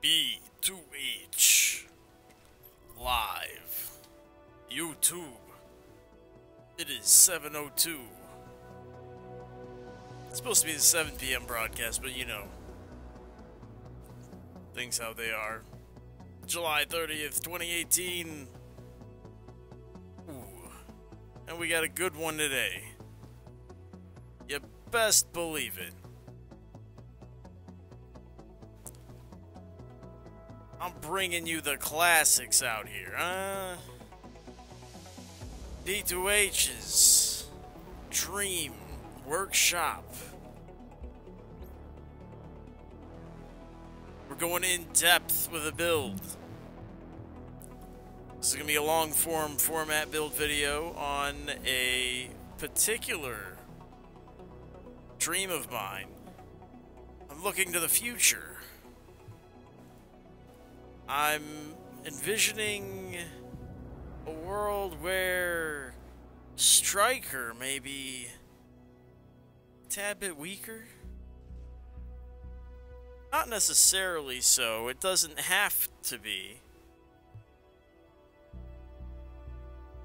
P2H live YouTube. It is 7:02. It's supposed to be the 7 p.m. broadcast, but you know, things how they are. July 30th, 2018. Ooh. And we got a good one today. You best believe it. I'm bringing you the classics out here, huh? P2H's Dream Workshop. We're going in depth with a build. This is going to be a long format build video on a particular dream of mine. I'm looking to the future. I'm envisioning a world where Striker may be a tad bit weaker. Not necessarily so, it doesn't have to be.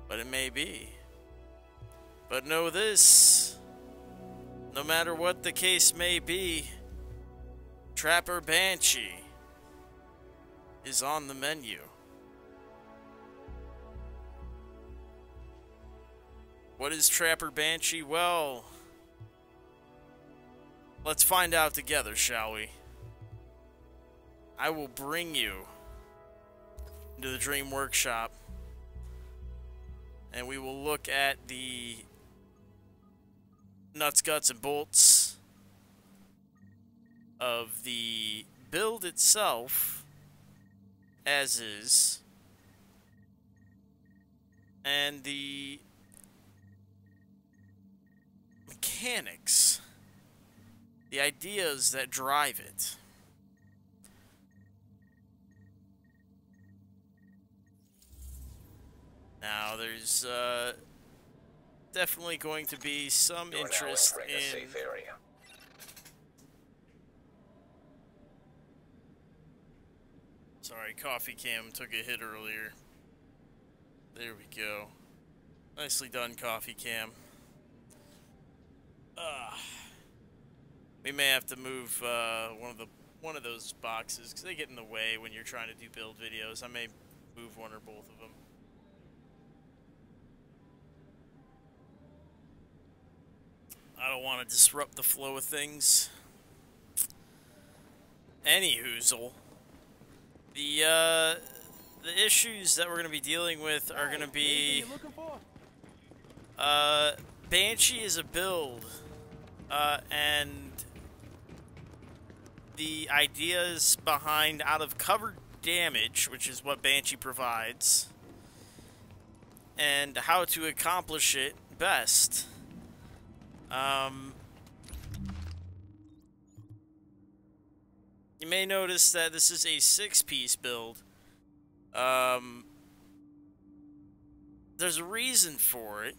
But it may be. But know this, no matter what the case may be, Trapper Banshee is on the menu. What is Trapper Banshee? Well, let's find out together, shall we? I will bring you into the Dream Workshop, and we will look at the nuts, guts, and bolts of the build itself, as is, and the mechanics, the ideas that drive it. Now, there's definitely going to be some interest in Sorry, coffee cam took a hit earlier. There we go. Nicely done, coffee cam. We may have to move one of those boxes because they get in the way when you're trying to do build videos. I may move one or both of them. I don't want to disrupt the flow of things. Anyhoozle. The issues that we're going to be dealing with are going to be, Banshee is a build, and the ideas behind out of cover damage, which is what Banshee provides, and how to accomplish it best. You may notice that this is a 6-piece build. There's a reason for it.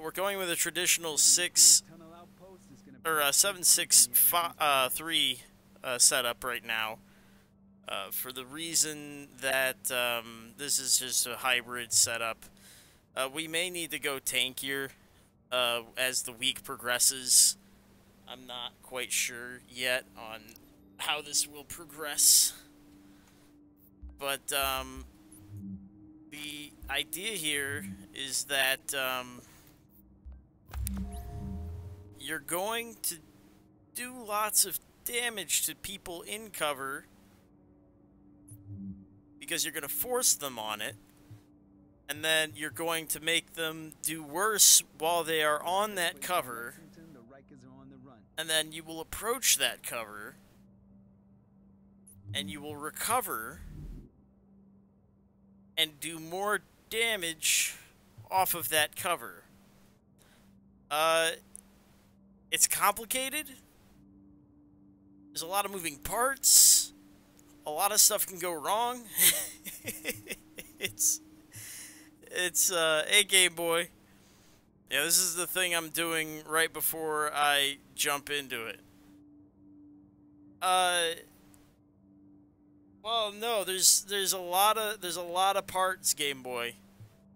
We're going with a traditional 7-6-3 setup right now. For the reason that this is just a hybrid setup. We may need to go tankier as the week progresses. I'm not quite sure yet on how this will progress. But the idea here is that you're going to do lots of damage to people in cover because you're going to force them on it, and then you're going to make them do worse while they are on that cover. And then you will approach that cover, and you will recover, and do more damage off of that cover. It's complicated. There's a lot of moving parts. A lot of stuff can go wrong. It's a Game Boy. Yeah, this is the thing I'm doing right before I jump into it. Well, no, there's a lot of parts, Game Boy.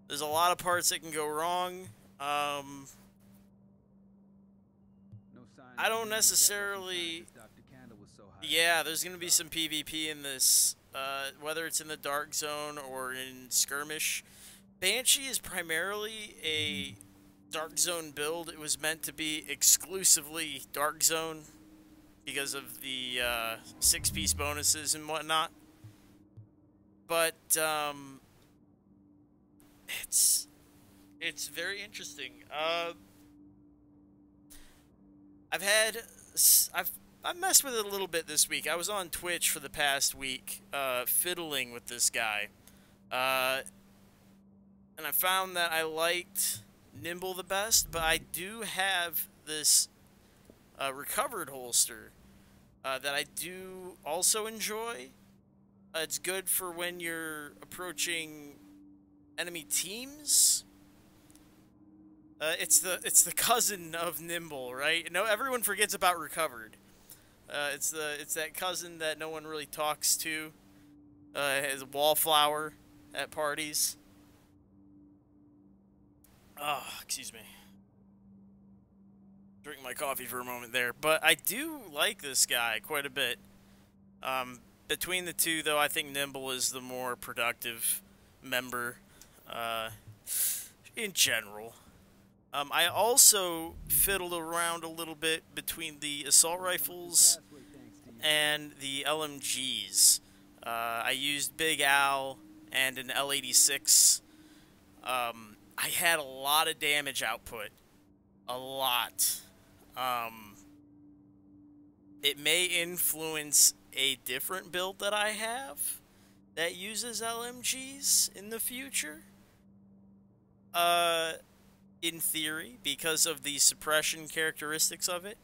There's a lot of parts that can go wrong. Um, No sign I of don't anyone with that weapon necessarily. scientist Dr. Candle was so high up Yeah, on there's the gonna be job. some PvP in this, whether it's in the Dark Zone or in Skirmish. Banshee is primarily a Dark Zone build. It was meant to be exclusively Dark Zone because of the 6-piece bonuses and whatnot. But it's it's very interesting. I've had I've messed with it a little bit this week. I was on Twitch for the past week, fiddling with this guy, uh, and I found that I liked Nimble the best. But I do have this recovered holster that I do also enjoy. It's good for when you're approaching enemy teams. It's the cousin of Nimble, right? No, everyone forgets about recovered. It's that cousin that no one really talks to. As a wallflower at parties. Oh, excuse me. Drink my coffee for a moment there, but I do like this guy quite a bit. Between the two, though, I think Nimble is the more productive member. Uh, in general. I also fiddled around a little bit between the assault rifles and the LMGs. I used Big Al and an L86. I had a lot of damage output. A lot. Um, it may influence a different build that I have that uses LMGs in the future. In theory, because of the suppression characteristics of it.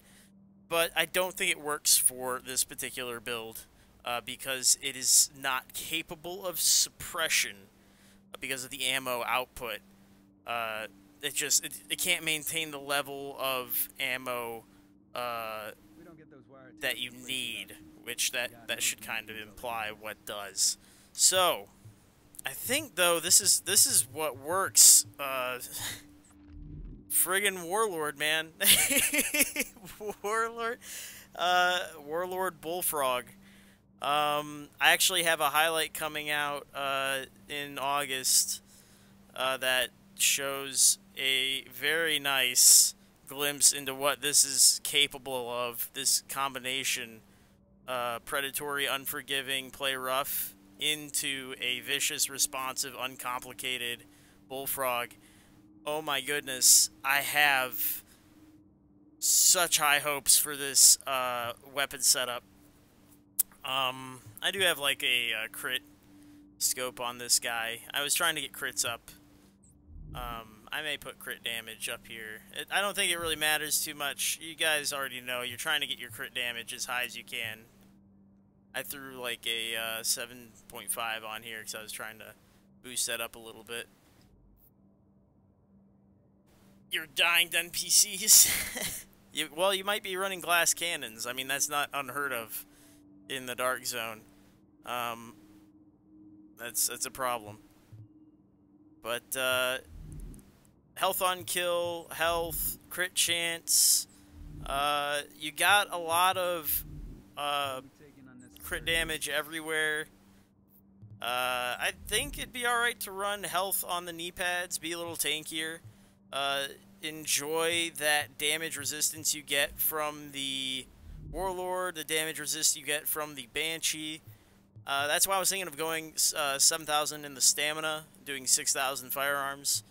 But I don't think it works for this particular build, because it is not capable of suppression because of the ammo output. It can't maintain the level of ammo that you need, which that should kind of imply what does. So, I think though this is what works. Friggin' Warlord, man. Warlord. Warlord Bullfrog. I actually have a highlight coming out in August that shows a very nice glimpse into what this is capable of. This combination, predatory, unforgiving, play rough, into a vicious, responsive, uncomplicated Bullfrog. Oh my goodness, I have such high hopes for this weapon setup. I do have like a crit scope on this guy. I was trying to get crits up. I may put crit damage up here. I don't think it really matters too much. You guys already know you're trying to get your crit damage as high as you can. I threw like a 7.5 on here because I was trying to boost that up a little bit. You're dying to NPCs. Well, you might be running glass cannons. I mean, that's not unheard of in the Dark Zone. That's a problem. But health on kill, health, crit chance. You got a lot of crit damage everywhere. I think it'd be alright to run health on the knee pads, be a little tankier. Enjoy that damage resistance you get from the Warlord, the damage resist you get from the Banshee. That's why I was thinking of going 7,000 in the stamina, doing 6,000 firearms.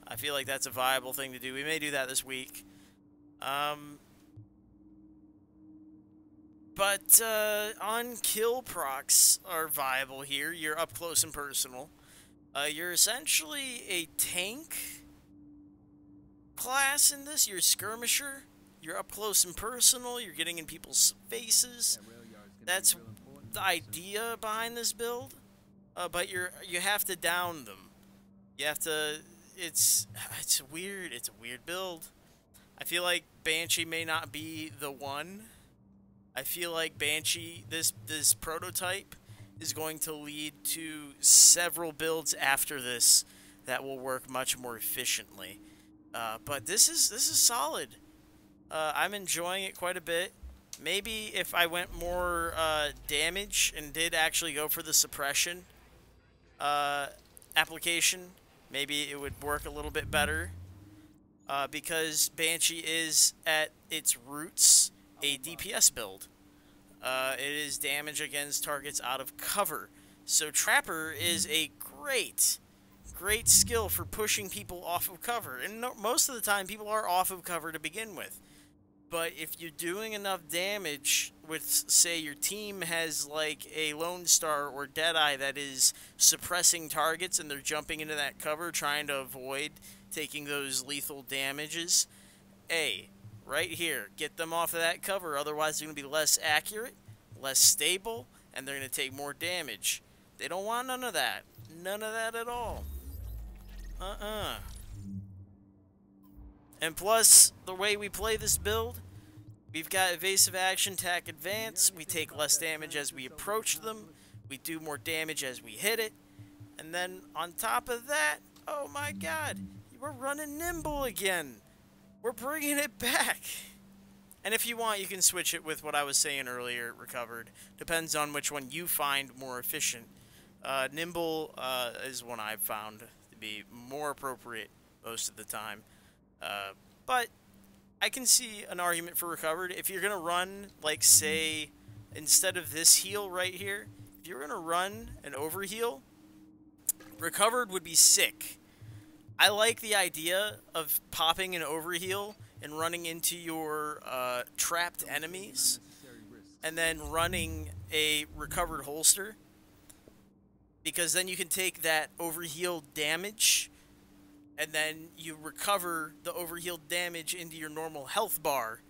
I feel like that's a viable thing to do. We may do that this week. But on kill procs are viable here. You're up close and personal. You're essentially a tank class in this. You're a skirmisher. You're up close and personal. You're getting in people's faces. That's the idea behind this build. But you have to down them. You have to. It's weird. It's a weird build. I feel like Banshee may not be the one. I feel like Banshee, this prototype, is going to lead to several builds after this that will work much more efficiently. But this is solid. I'm enjoying it quite a bit. Maybe if I went more damage and did actually go for the suppression application, maybe it would work a little bit better. Because Banshee is, at its roots, a DPS build. It is damage against targets out of cover. So Trapper is a great skill for pushing people off of cover. And most of the time, people are off of cover to begin with. But if you're doing enough damage with, say, your team has like a Lone Star or Deadeye that is suppressing targets and they're jumping into that cover trying to avoid taking those lethal damages, right here, get them off of that cover, otherwise they're going to be less accurate, less stable, and they're going to take more damage. They don't want none of that. None of that at all. And plus, the way we play this build, we've got evasive action, attack, advance. We take less damage as we approach them. We do more damage as we hit it. And then on top of that, oh my god, we're running nimble again. We're bringing it back. And if you want, you can switch it with what I was saying earlier, recovered. Depends on which one you find more efficient. Nimble is one I've found to be more appropriate most of the time. But I can see an argument for recovered. If you're going to run, like, say, instead of this heal right here, if you're going to run an overheal, recovered would be sick. I like the idea of popping an overheal and running into your trapped enemies, and then running a recovered holster, because then you can take that overheal damage, and then you recover the overheal damage into your normal health bar.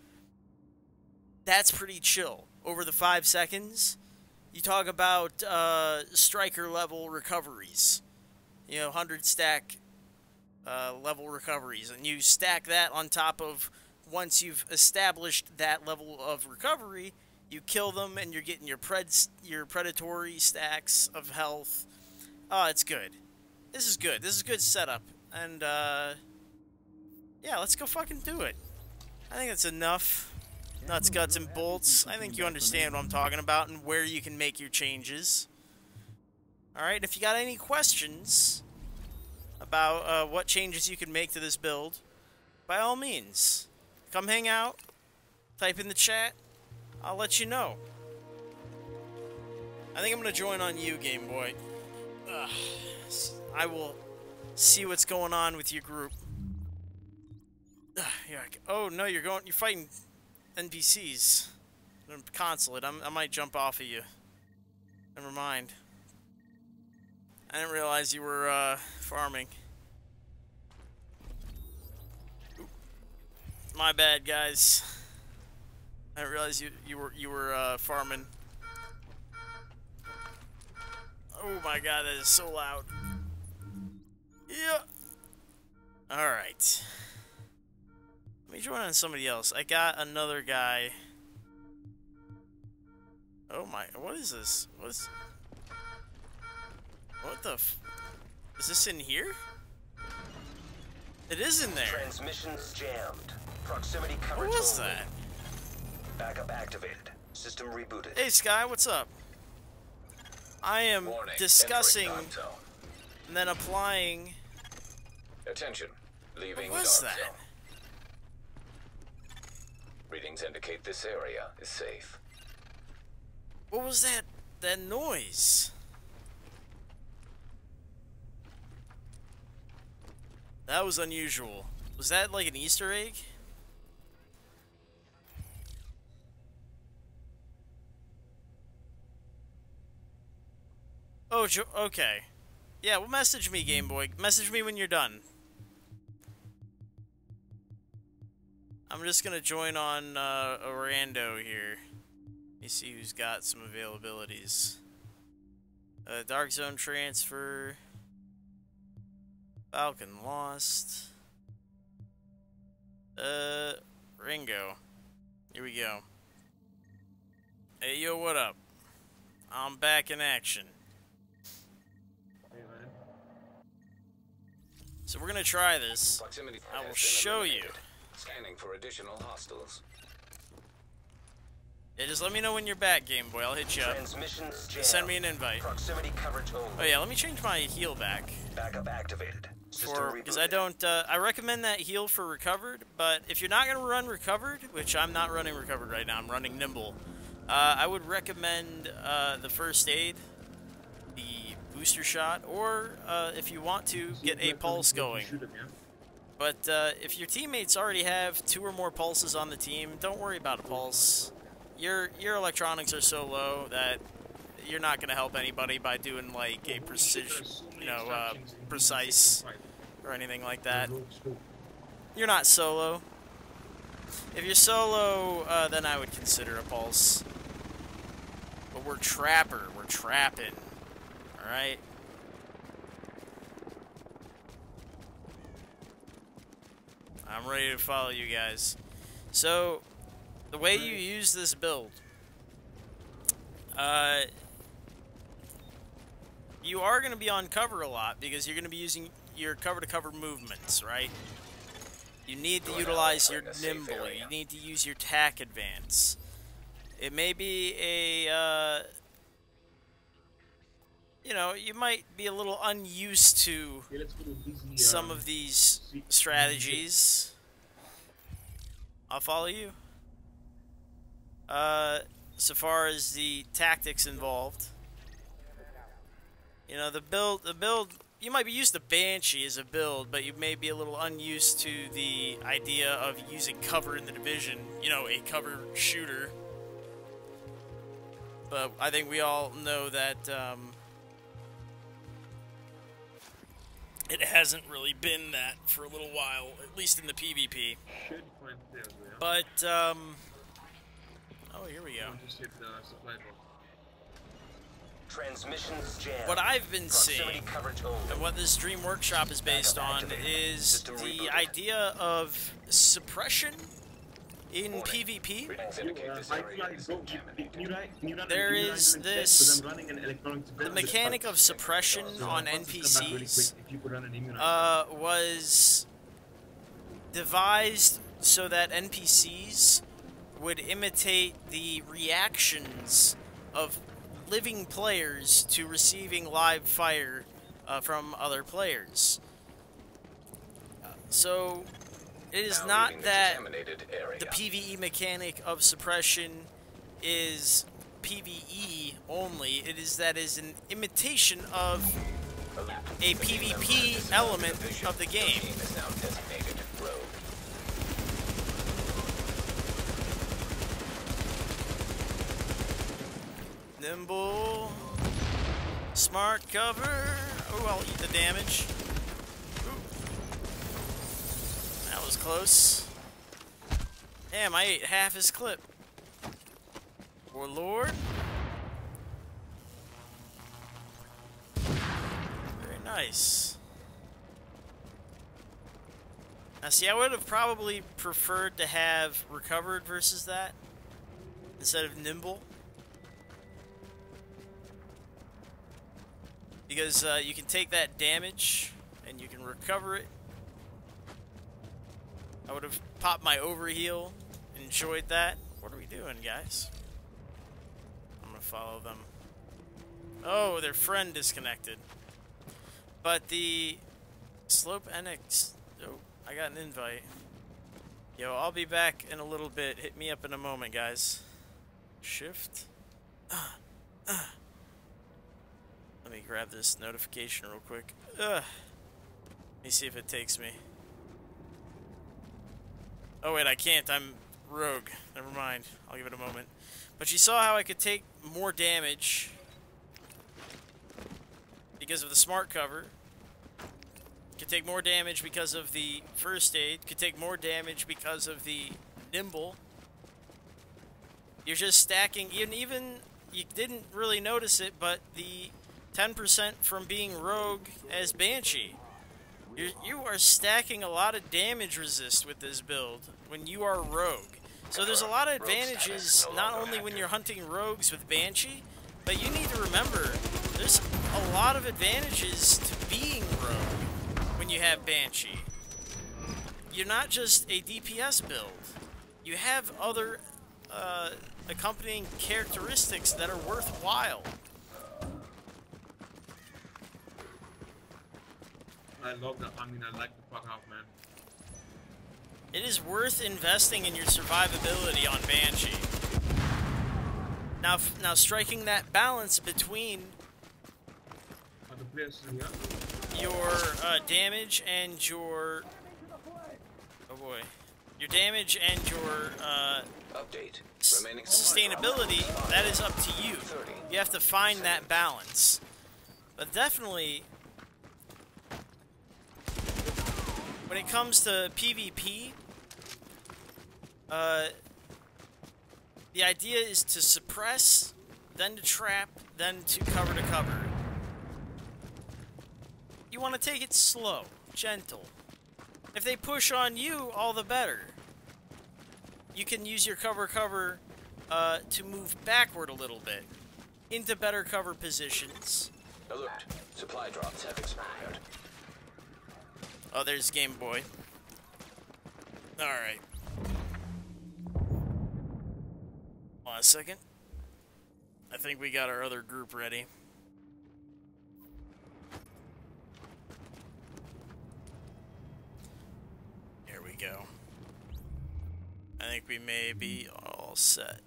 That's pretty chill. Over the 5 seconds, you talk about striker level recoveries. You know, 100 stack level recoveries, and you stack that on top of, once you've established that level of recovery, you kill them and you're getting your predatory stacks of health. Oh, it's good. This is good. This is good setup. And yeah, let's go fucking do it. I think that's enough nuts, guts, and bolts. I think you understand what I'm talking about and where you can make your changes. Alright, if you got any questions about what changes you can make to this build, by all means, come hang out, type in the chat, I'll let you know. I think I'm going to join on you, Game Boy. I will see what's going on with your group. Oh no, you're fighting NPCs. Consulate, I might jump off of you. Never mind. I didn't realize you were farming. My bad, guys. I didn't realize you were farming. Oh my god, that is so loud. Yeah. All right. Let me join on somebody else. I got another guy. Oh my! What is this? What the f... Is this in here? It is in there. Transmissions jammed. Proximity coverage. What was that? Backup activated. System rebooted. Hey Sky, what's up? I am discussing and then applying. Attention. Leaving What was dark that? zone. Readings indicate this area is safe. What was that? That noise? That was unusual. Was that like an Easter egg? Oh, okay. Yeah, well, message me, Game Boy. Message me when you're done. I'm just gonna join on Orlando here. Let me see who's got some availabilities. Dark Zone transfer. Falcon lost. Ringo. Here we go. Hey, yo, what up? I'm back in action. Hey, man. So we're gonna try this. Proximity I will has been show you. eliminated. Scanning for additional hostiles. Yeah, just let me know when you're back, Game Boy. I'll hit you up. Transmissions jammed. Send me an invite. Proximity coverage only. Oh yeah, let me change my heal back. Backup activated. System Because rebooted. I don't, I recommend that heal for recovered, but if you're not going to run recovered, which I'm not running recovered right now, I'm running nimble, I would recommend the first aid, the booster shot, or if you want to, get a pulse going. But if your teammates already have 2 or more pulses on the team, don't worry about a pulse. Your electronics are so low that you're not going to help anybody by doing like a precision, precise or anything like that. You're not solo. If you're solo, then I would consider a pulse. But we're trapper. We're trapping. Alright? I'm ready to follow you guys. So, the way you use this build, you are going to be on cover a lot because you're going to be using your cover-to-cover movements, right? You need to utilize your nimble. You need to use your tack advance. It may be a, you know, you might be a little unused to some of these strategies. I'll follow you. So far as the tactics involved, you know, the build, you might be used to Banshee as a build, but you may be a little unused to the idea of using cover in the division, you know, a cover shooter. But I think we all know that it hasn't really been that for a little while, at least in the PvP. But, oh, here we go. Transmissions jammed. What I've been seeing, Proximity coverage only. and what this Dream Workshop is based on, is the idea of suppression in PvP. Readings indicate this area is contaminated. There is this, the mechanic of suppression on NPCs was devised so that NPCs would imitate the reactions of living players to receiving live fire from other players. So it is not that the PvE mechanic of suppression is PvE only. It is that is an imitation of a PvP element of the game. Nimble, smart cover. Oh, I'll eat the damage. Ooh. That was close. Damn, I ate half his clip. Warlord. Very nice. Now, see, I would have probably preferred to have recovered versus that instead of nimble. Because you can take that damage and you can recover it. I would have popped my overheal, enjoyed that. What are we doing, guys? I'm gonna follow them. Oh, their friend disconnected. But the Slope NX. Oh, I got an invite. Yo, I'll be back in a little bit. Hit me up in a moment, guys. Shift. Let me grab this notification real quick. Let me see if it takes me. Oh wait, I can't. I'm rogue. Never mind. I'll give it a moment. But you saw how I could take more damage because of the smart cover. Could take more damage because of the first aid. Could take more damage because of the nimble. You're just stacking. Even you didn't really notice it, but the 10% from being rogue as Banshee. You are stacking a lot of damage resist with this build when you are rogue. So there's a lot of advantages not only when you're hunting rogues with Banshee, But you need to remember, there's a lot of advantages to being rogue when you have Banshee. You're not just a DPS build. You have other accompanying characteristics that are worthwhile. I love that. I mean, I like the fuck out, man. It is worth investing in your survivability on Banshee. Now striking that balance between Other players, yeah. your damage and your damage and your Update. Remaining sustainability, that is up to you. You have to find that balance. But definitely, when it comes to PvP, the idea is to suppress, then to trap, then to cover. You want to take it slow, gentle. If they push on you, all the better. You can use your cover to move backward a little bit into better cover positions. Alert. Supply drops have expired. Oh, there's Game Boy. Alright. Hold on a second. I think we got our other group ready. Here we go. I think we may be all set.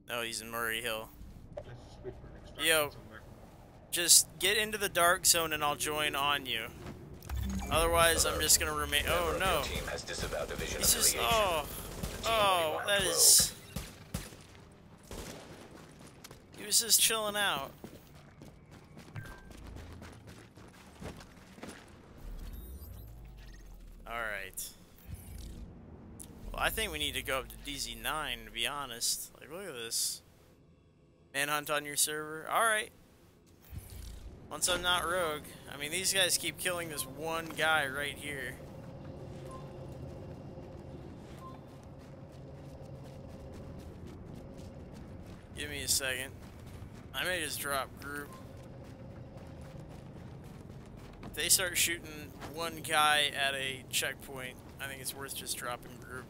No, he's in Murray Hill. Let's just wait for an extraction Yo. somewhere. Just get into the dark zone and I'll join on you. Otherwise, I'm just gonna remain. Oh no! Your team has disavowed division He's just. affiliation. Oh, that is. He was just chilling out. Alright. Well, I think we need to go up to DZ9, to be honest. Like, look at this. Manhunt on your server? Alright. Once I'm not rogue. I mean, these guys keep killing this one guy right here. Give me a second. I may just drop group. If they start shooting one guy at a checkpoint, I think it's worth just dropping group.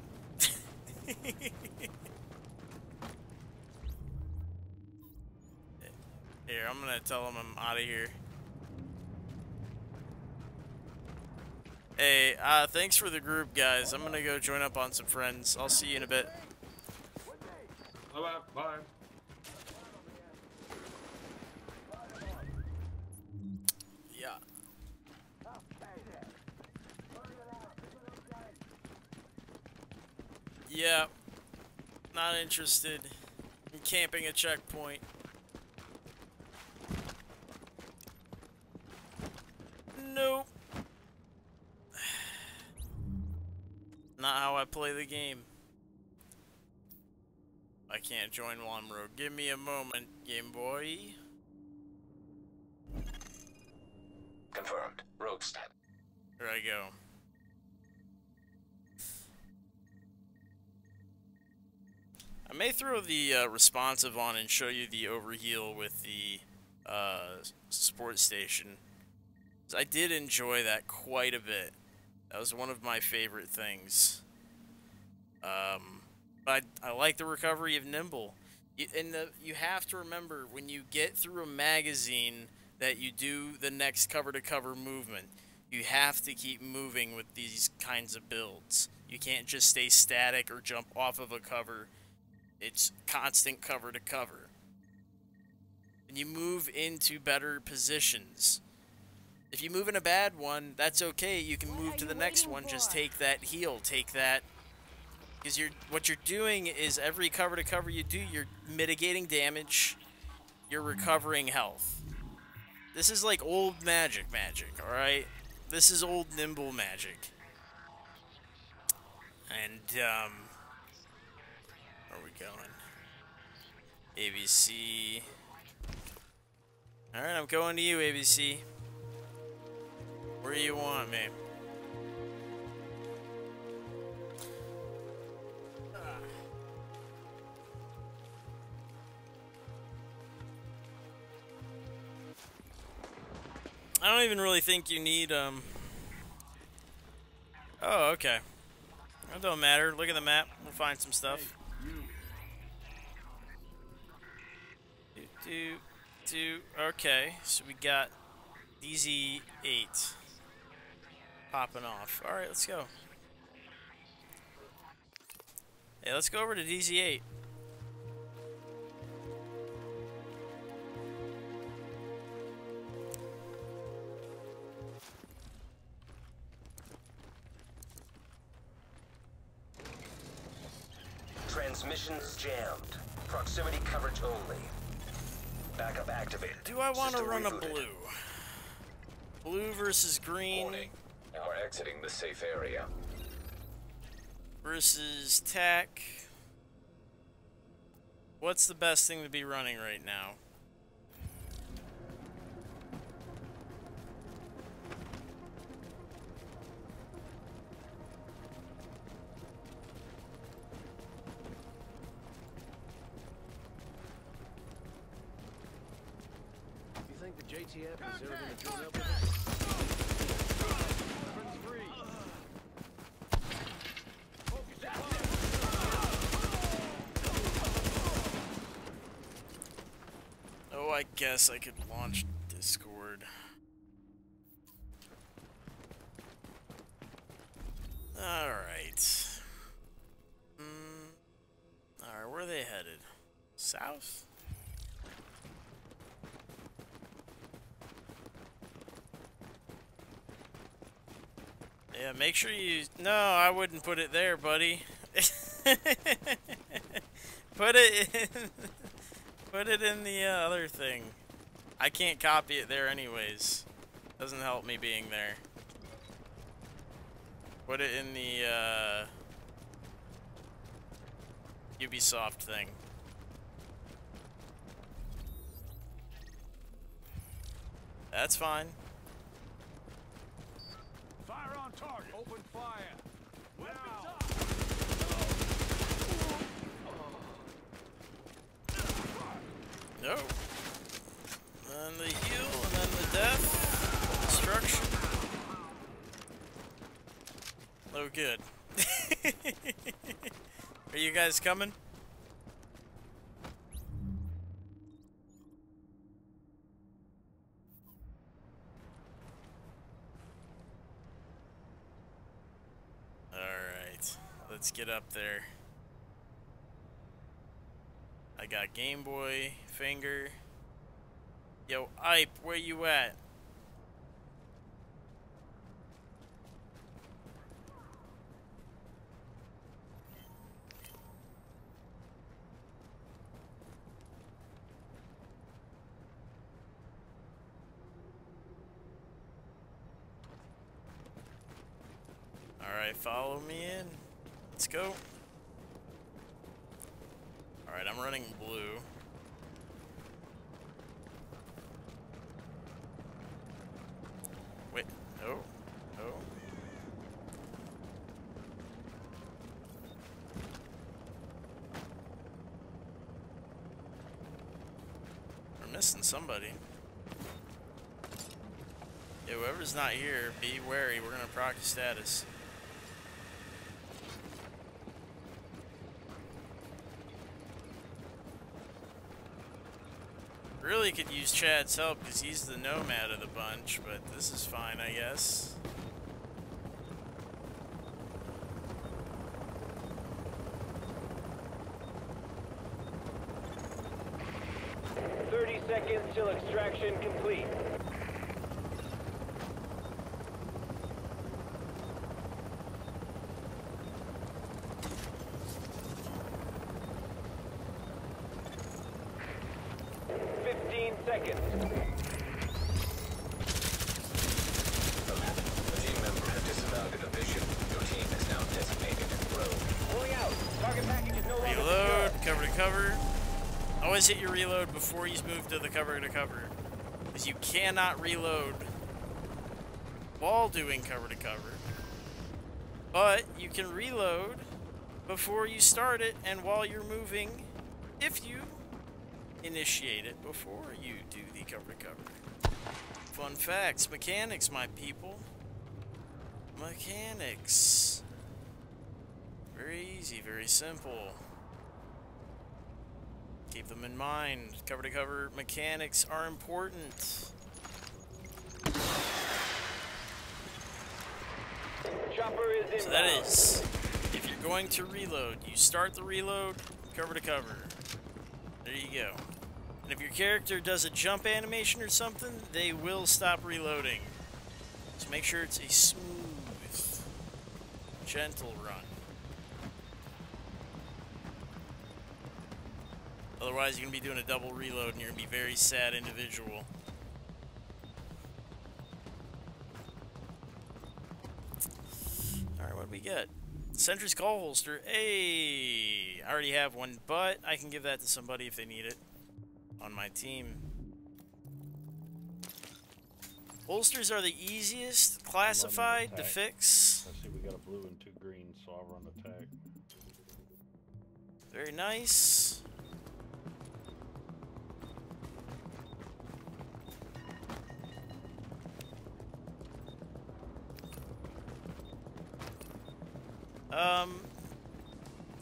Here, I'm gonna tell them I'm out of here. Hey, thanks for the group, guys. I'm gonna go join up on some friends. I'll see you in a bit. Bye bye. Yeah. Yeah. Not interested in camping a checkpoint. Nope. Not how I play the game. I can't join while I'm rogue. Give me a moment, Game Boy. Confirmed. Rogue step. Here I go. I may throw the responsive on and show you the overheal with the support station. I did enjoy that quite a bit. That was one of my favorite things. But I like the recovery of Nimble. You have to remember, when you get through a magazine, that you do the next cover-to-cover movement. You have to keep moving with these kinds of builds. You can't just stay static or jump off of a cover. It's constant cover-to-cover. And you move into better positions. If you move in a bad one, that's okay. You can move to the next one. Just take that heal. Take that. Because what you're doing is every cover to cover you do, you're mitigating damage. You're recovering health. This is like old magic, alright? This is old Nimble magic. And, where are we going? ABC. Alright, I'm going to you, ABC. Where do you want me? I don't even really think you need, Oh, okay. It don't matter. Look at the map. We'll find some stuff. Okay, so we got DZ8 popping off. Alright, let's go. Hey, let's go over to DZ8. Transmissions jammed. Proximity coverage only. Backup activated. Do I want to System run a rebooted. blue? Blue versus green Warning. You are exiting the safe area. versus tac. What's the best thing to be running right now? You think the JTF is ever going to join up with us? Weapons free. Oh, I guess I could launch Discord. Alright. Alright, where are they headed? South? Yeah, make sure you... No, I wouldn't put it there, buddy. Put it in... Put it in the other thing. I can't copy it there anyways. Doesn't help me being there. Put it in the Ubisoft thing. That's fine. Fire on target. Open fire. Weapons up. No. And the heal, and then the death. Destruction. Oh, good. Are you guys coming? Alright. Let's get up there. I got Game Boy, Finger. Yo, Ipe, where you at? Alright, follow me in. Let's go. Alright, I'm running blue. Wait, no, no. We're missing somebody. Yeah, whoever's not here, be wary. We're gonna proc status. Really could use Chad's help because he's the nomad of the bunch, but this is fine, I guess. Seconds till extraction complete. Seconds. A team member has disavowed an evasion. Your team is now designated rogue. Pulling out. Target package is no longer Reload, secure. cover to cover. Always hit your reload before you move to the cover to cover. Because you cannot reload while doing cover to cover. But you can reload before you start it and while you're moving if you initiate it before you do the cover to cover. Fun facts. Mechanics, my people. Mechanics. Very easy, very simple. Keep them in mind. Cover to cover mechanics are important. Chopper is inbound. So that is, if you're going to reload, you start the reload, cover to cover. There you go. And if your character does a jump animation or something, they will stop reloading. So make sure it's a smooth, gentle run. Otherwise, you're going to be doing a double reload and you're going to be a very sad individual. Alright, what do we get? Sentry's Call Holster. Hey! I already have one, but I can give that to somebody if they need it on my team. Holsters are the easiest classified to fix. I see we got a blue and 2 greens, so I'll run attack. Very nice.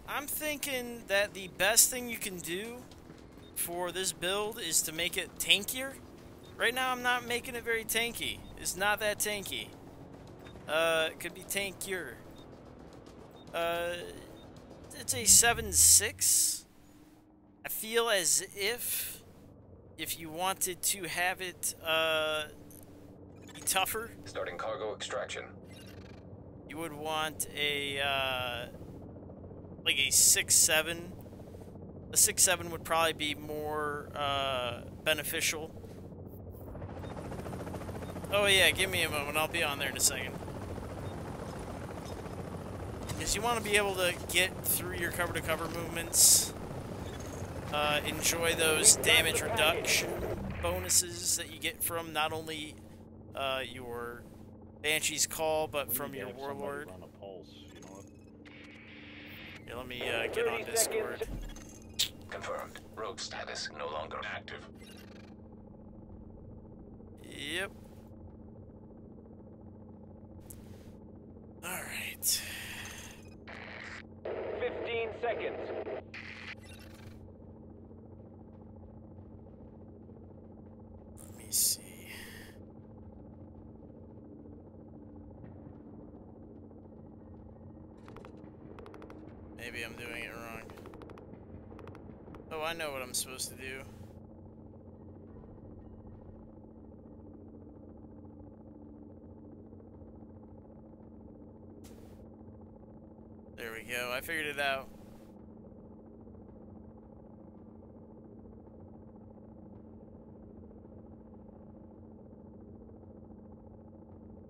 I'm thinking that the best thing you can do for this build is to make it tankier. Right now I'm not making it very tanky. It's not that tanky. It could be tankier. It's a 7.6. I feel as if you wanted to have it be tougher, Starting cargo extraction. you would want a like a 6.7. A 6.7 would probably be more beneficial. Oh yeah, give me a moment. I'll be on there in a second. Because you want to be able to get through your cover-to-cover movements. Enjoy those damage reduction bonuses that you get from not only your Banshee's Call, but from your Warlord. Run a pulse, you know what? Here, let me get on Discord. Confirmed. Rogue status no longer active. Yep. Alright. 15 seconds. Let me see. Maybe I'm doing it wrong. Oh, I know what I'm supposed to do. There we go. I figured it out.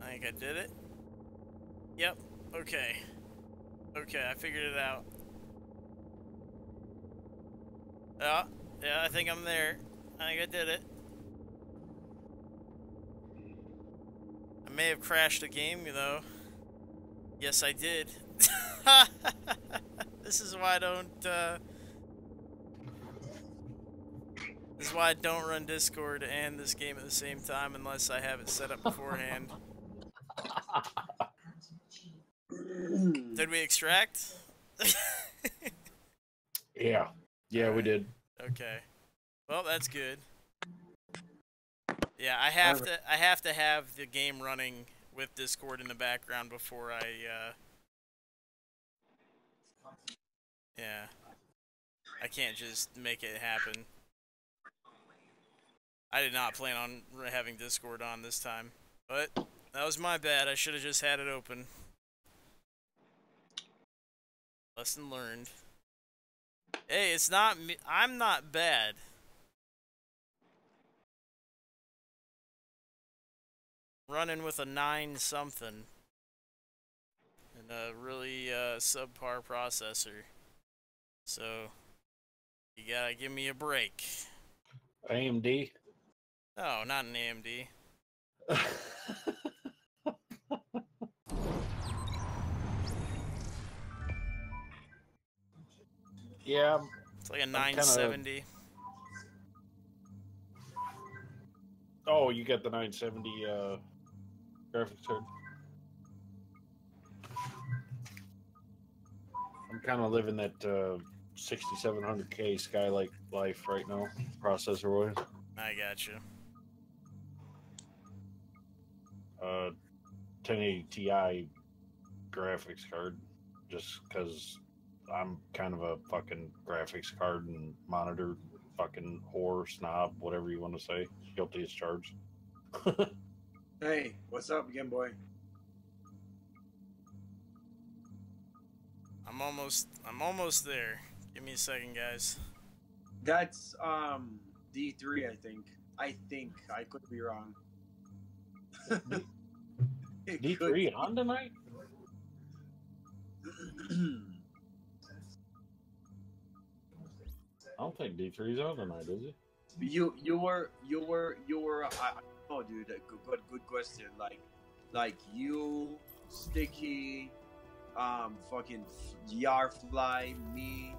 I think I did it. Yep. Okay. Okay, I figured it out. Yeah, I think I'm there. I think I did it. I may have crashed a game, you know. Yes, I did. This is why I don't, this is why I don't run Discord and this game at the same time unless I have it set up beforehand. Did we extract? Yeah. Yeah, we did. Okay. Well, that's good. Yeah, I have to have the game running with Discord in the background before I yeah. I can't just make it happen. I did not plan on having Discord on this time, but that was my bad. I should have just had it open. Lesson learned. Hey, it's not me. I'm not bad. Running with a 9-something. And a really subpar processor. So, you gotta give me a break. AMD? No, not an AMD. Yeah. It's like a 970. Oh, you got the 970 graphics card. I'm kind of living that 6700K Skylight life right now, processor wise. I got you. 1080 Ti graphics card, just because I'm kind of a fucking graphics card and monitor fucking whore, snob, whatever you want to say. Guilty as charged. Hey, what's up, Game Boy? I'm almost there. Give me a second, guys. That's D3, I think. I could be wrong. It D3 could on tonight? I don't think D3's on tonight, is it? you were oh dude, good question. Like you, Sticky, fucking Yarfly, me,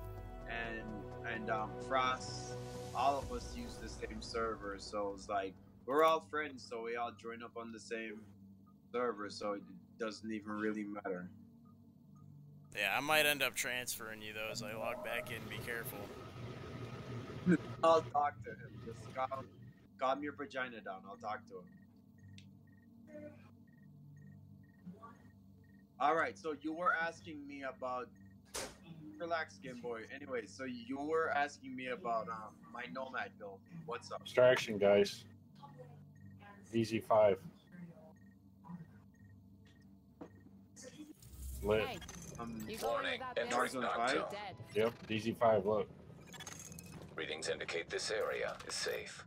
and Frost, all of us use the same server, so it's like we're all friends, so we all join up on the same server, so it doesn't even really matter. Yeah, I might end up transferring you though as I log back in. Be careful. I'll talk to him. Just calm your vagina down. I'll talk to him. All right. So you were asking me about. Relax, Game Boy. Anyway, so you were asking me about my Nomad build. What's up? Extraction, guys. DZ5. Lit. Hey, you going Warning, without entering this? Dark knock Zone zone. Dead. Yep, DZ5, look. Readings indicate this area is safe.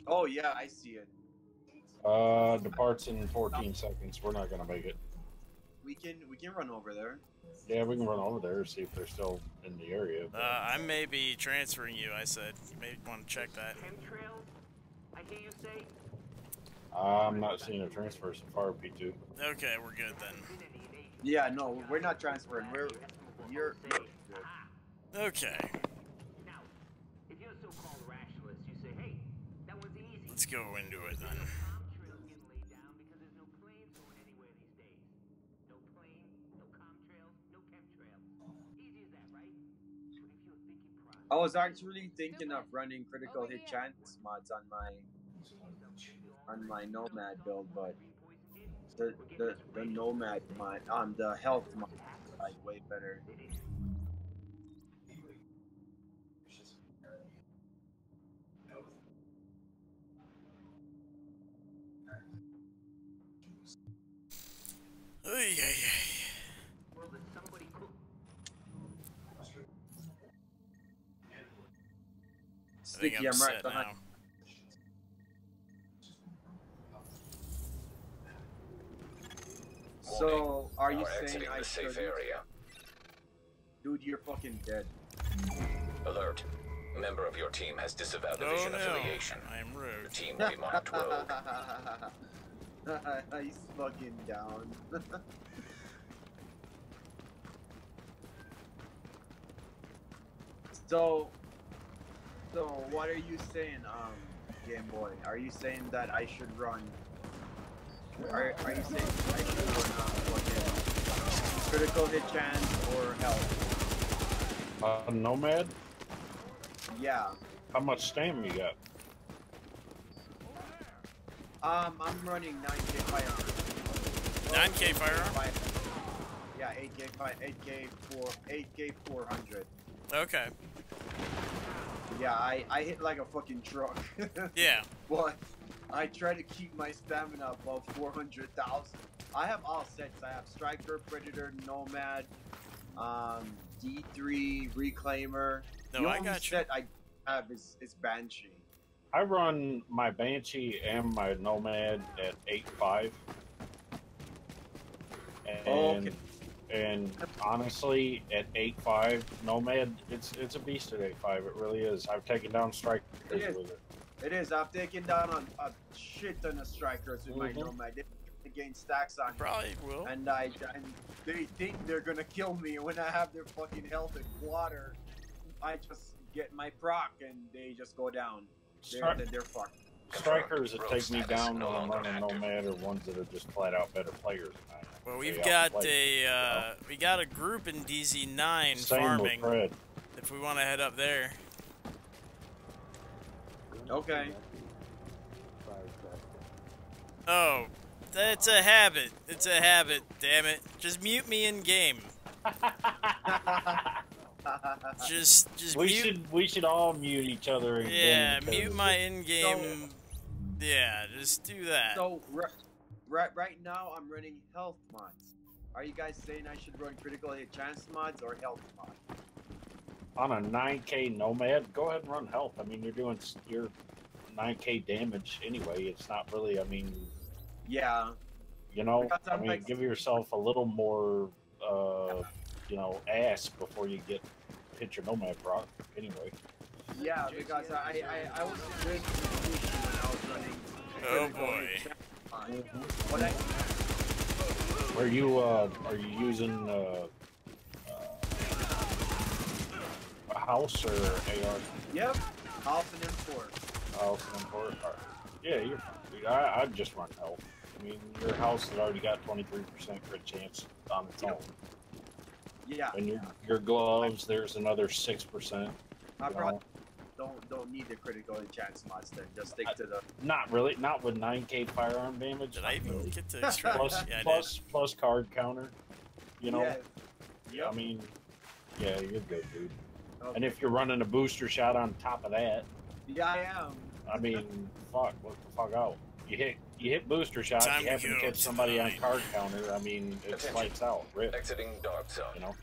Oh yeah, I see it. Departs in 14 seconds. We're not gonna make it. We can run over there. Yeah, we can run over there and see if they're still in the area. I may be transferring you. I said you may want to check that. Chemtrails? I hear you say? I'm not seeing a transfer so far, P2. Okay, we're good then. Yeah, no, we're not transferring. You're good. Okay, Now, if you're a so-called rationalist, you say, hey, that was easy. let's go into it then. Contrails getting laid down because there's no planes going anywhere these days. No plane, no contrail, no chemtrail. Easy as that, right? But if you're thinking prime, I was actually thinking of running critical hit chance mods on my Nomad build, but the Nomad mod the health mod is like way better. Ay, ay, ay. well, there's somebody cook. I think Sticky, I'm I'm set right behind. now. So, are you Are saying exiting I the safe should? area. Dude, you're fucking dead. Alert. A member of your team has disavowed Oh division no, affiliation. I am The rude. team will be marked rogue. He's fucking down. So what are you saying, Game Boy? Are you saying that I should run? Are you saying I should run fucking critical hit chance or health? Nomad? Yeah. How much stamina you got? I'm running 9K firearm. 9K firearm? Yeah, 8K 400. Okay. Yeah, I hit like a fucking truck. Yeah. But I try to keep my stamina above 400,000. I have all sets. I have Striker, Predator, Nomad, D3, Reclaimer. No, the I only got you. set I have is Banshee. I run my Banshee and my Nomad at 8.5. And, Okay. and honestly, at 8.5, Nomad, it's a beast at 8.5. It really is. I've taken down strikers It is. with it. It is. I've taken down a shit ton of Strikers with my Nomad. They gain stacks on me. Probably will. And they think they're gonna kill me when I have their fucking health at quarter. I just get my proc and they just go down. They're fucked. strikers that Road take me status down no when I'm longer running active. Nomad are ones that are just flat out better players than I am. Well, They we've got outplay, we got a group in DZ9 Same farming. with Fred. If we want to head up there. Okay. Oh, that's a habit. It's a habit. Damn it! Just mute me in game. Just We should all mute each other. In yeah, game mute because my in-game. Yeah, just do that. So right now I'm running health mods. Are you guys saying I should run critical hit chance mods or health mods? on a 9K Nomad, go ahead and run health. I mean, you're doing your 9K damage anyway. It's not really. I mean, Yeah. you know, Because I I'm mean, like- give yourself a little more, you know, ass before you hit your Nomad proc. Anyway. Yeah, because I was in this position when I was running. Oh critical boy. hit chance mods. What I Are you using a house or AR? Yep. Half an M4. House and import? Yeah, you're fine. I'd just run health. I mean, your house has already got 23% crit chance on its own. Yeah. And your gloves, there's another 6%. I you probably know. don't need the critical hit chance mods then. Just stick to the. Not really. Not with 9K firearm damage. Did not I even really. get to extract? Plus, Yeah, I plus card counter. You know. Yeah. Yep. I mean, yeah, you're good, dude. Okay. And if you're running a booster shot on top of that, Yeah, I am. I mean, fuck, what the fuck out? You hit booster shot, Time you to happen to go catch somebody on tonight. card counter. I mean, it's Attention. lights out, rip. Exiting dark zone. You know.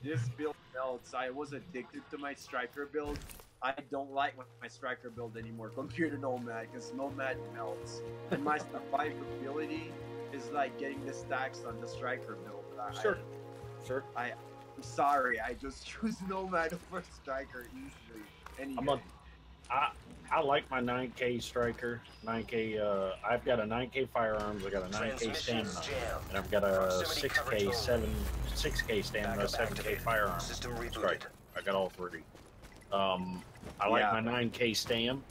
This build melts. I was addicted to my striker build. I don't like my striker build anymore compared to Nomad because Nomad melts. And my survivability is like getting the stacks on the striker build. Sure. I'm sorry, I just choose Nomad over striker easily. I'm a, I like my 9K striker. 9K. I've got a 9K firearms. I got a 9K stamina, and I've got a 6K stamina, 7K firearms. System rebooted. Striker. I got all three. I like Yeah. my 9K stam.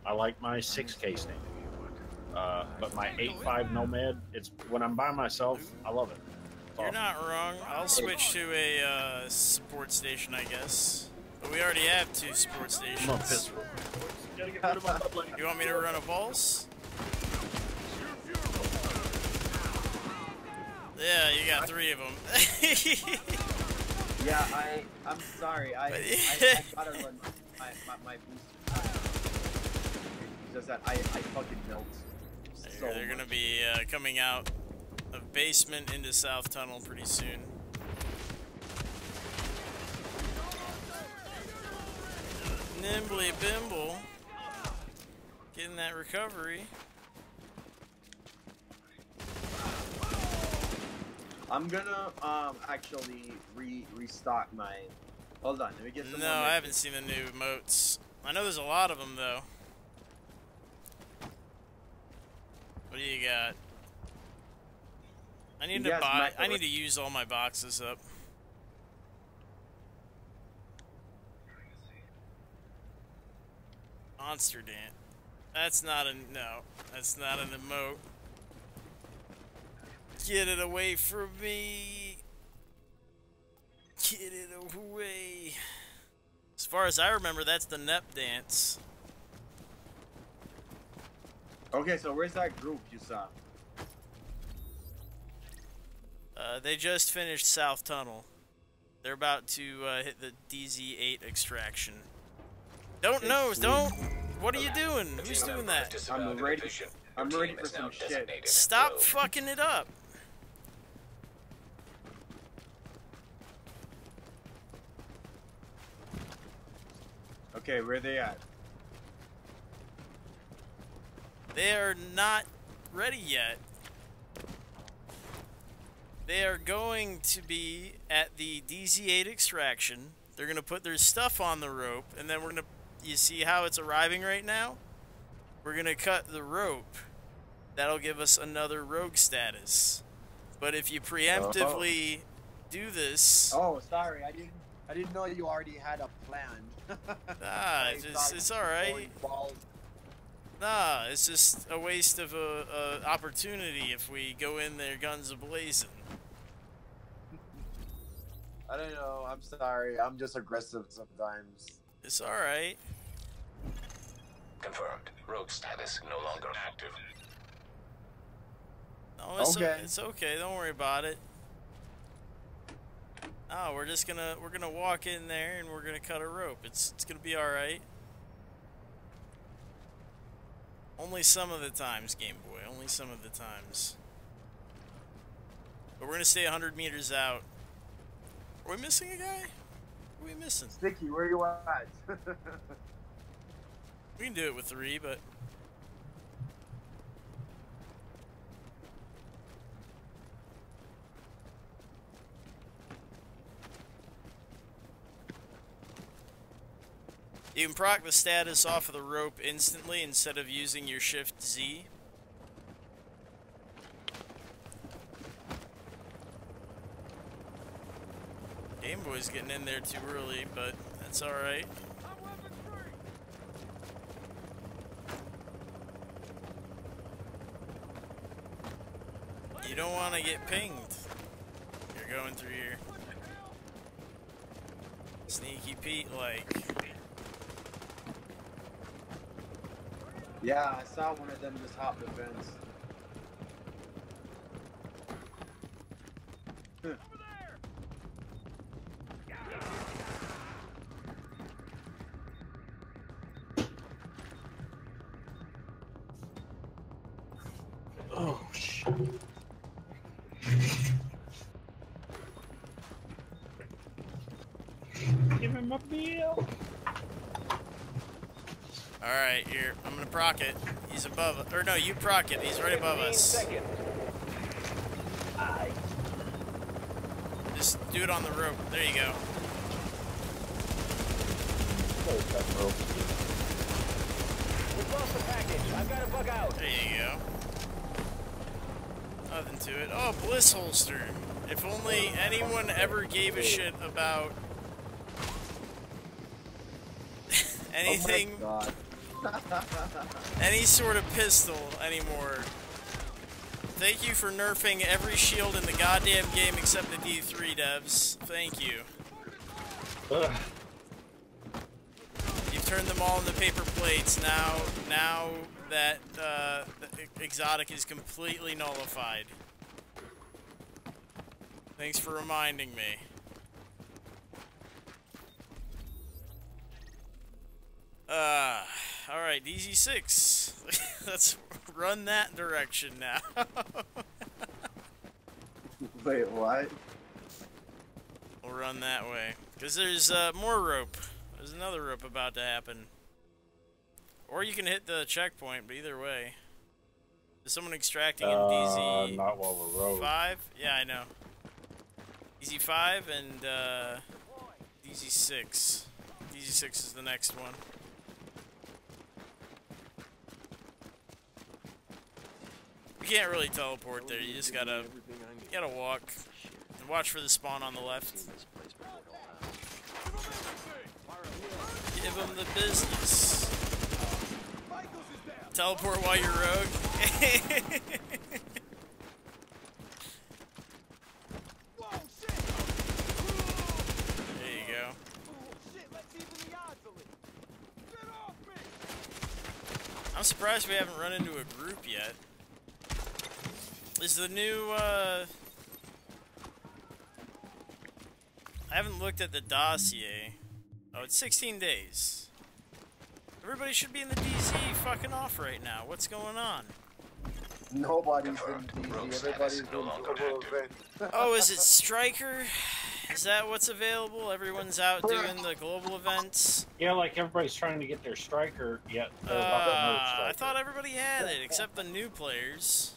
I like my 6K stam. But my 8.5 Nomad, it's when I'm by myself, I love it. It's You're awesome. not wrong. I'll switch to a support station, I guess. But we already have 2 support I'm a stations. pistol. Gotta get rid of my bloodline. You want me to run a Pulse? Yeah, you got 3 of them. Yeah, I'm sorry. I gotta run my booster. Just that I fucking melt. So They're gonna much. be coming out of basement into South Tunnel pretty soon. Nimbly Bimble. Getting that recovery. I'm gonna actually restock my. Hold on, let me get some. No, more I haven't seen the new emotes. I know there's a lot of them though. What do you got? I need You to guys buy. might I need to use all my boxes up. Monster Dance. That's not a no. That's not an emote. Get it away from me. Get it away. As far as I remember, that's the Nep dance. Okay, so where's that group you saw? They just finished South Tunnel. They're about to hit the DZ8 extraction. Don't. What are you doing? Who's doing that? I'm ready. I'm ready for some shit. Stop fucking it up. Okay, where they at? They are not ready yet. They are going to be at the DZ8 extraction. They're going to put their stuff on the rope, and then we're going to... You see how it's arriving right now? We're going to cut the rope. That'll give us another rogue status. But if you preemptively do this... Oh, sorry, I didn't know you already had a plan. Ah, it's alright. Nah, it's just a waste of a opportunity if we go in there guns a-blazing. I don't know. I'm sorry. I'm just aggressive sometimes. It's alright. Confirmed. Rogue status no longer active. No, it's Okay. it's okay. Don't worry about it. Oh, we're gonna walk in there and we're gonna cut a rope. It's gonna be all right. Only some of the times, Game Boy. Only some of the times. But we're gonna stay 100 meters out. Are we missing a guy? What are we missing? Sticky, where you at? We can do it with 3, but you can proc the status off of the rope instantly instead of using your Shift Z. Game Boy's getting in there too early, but that's alright. You don't want to get pinged. You're going through here. Sneaky Pete, like. Yeah, I saw one of them just hop the fence. Oh shit. Give him a bill. Alright, here. I'm gonna proc it. He's above us. Or no, you proc it. He's right above 15 us. seconds. Just do it on the rope. There you go. We've lost the package. I've got to bug out. There you go. Nothing to it. Oh, Bliss holster. If only anyone ever gave a shit about anything, Oh my God. any sort of pistol anymore. Thank you for nerfing every shield in the goddamn game except the D3 devs. Thank you. Ugh. You've turned them all into paper plates. Now that the exotic is completely nullified. Thanks for reminding me. Alright, DZ6. Let's run that direction now. Wait, what? We'll run that way. Because there's more rope. There's another rope about to happen. Or you can hit the checkpoint, but either way. Is someone extracting in DZ5? Not while we're rogue. Yeah, I know. DZ5 and DZ6. DZ6 is the next one. You can't really teleport there. You just gotta walk and watch for the spawn on the left. Give them the business. Teleport while you're rogue. There you go. I'm surprised we haven't run into a group yet. Is the new, I haven't looked at the dossier. Oh, it's 16 days. Everybody should be in the DZ fucking off right now. What's going on? Nobody's in Confirmed. Rogue DZ. status Everybody's in no longer global active. event. Oh, is it Striker? Is that what's available? Everyone's out doing the global events? Yeah, like everybody's trying to get their striker, yet they're about to nerf I striker. thought everybody had it, except the new players.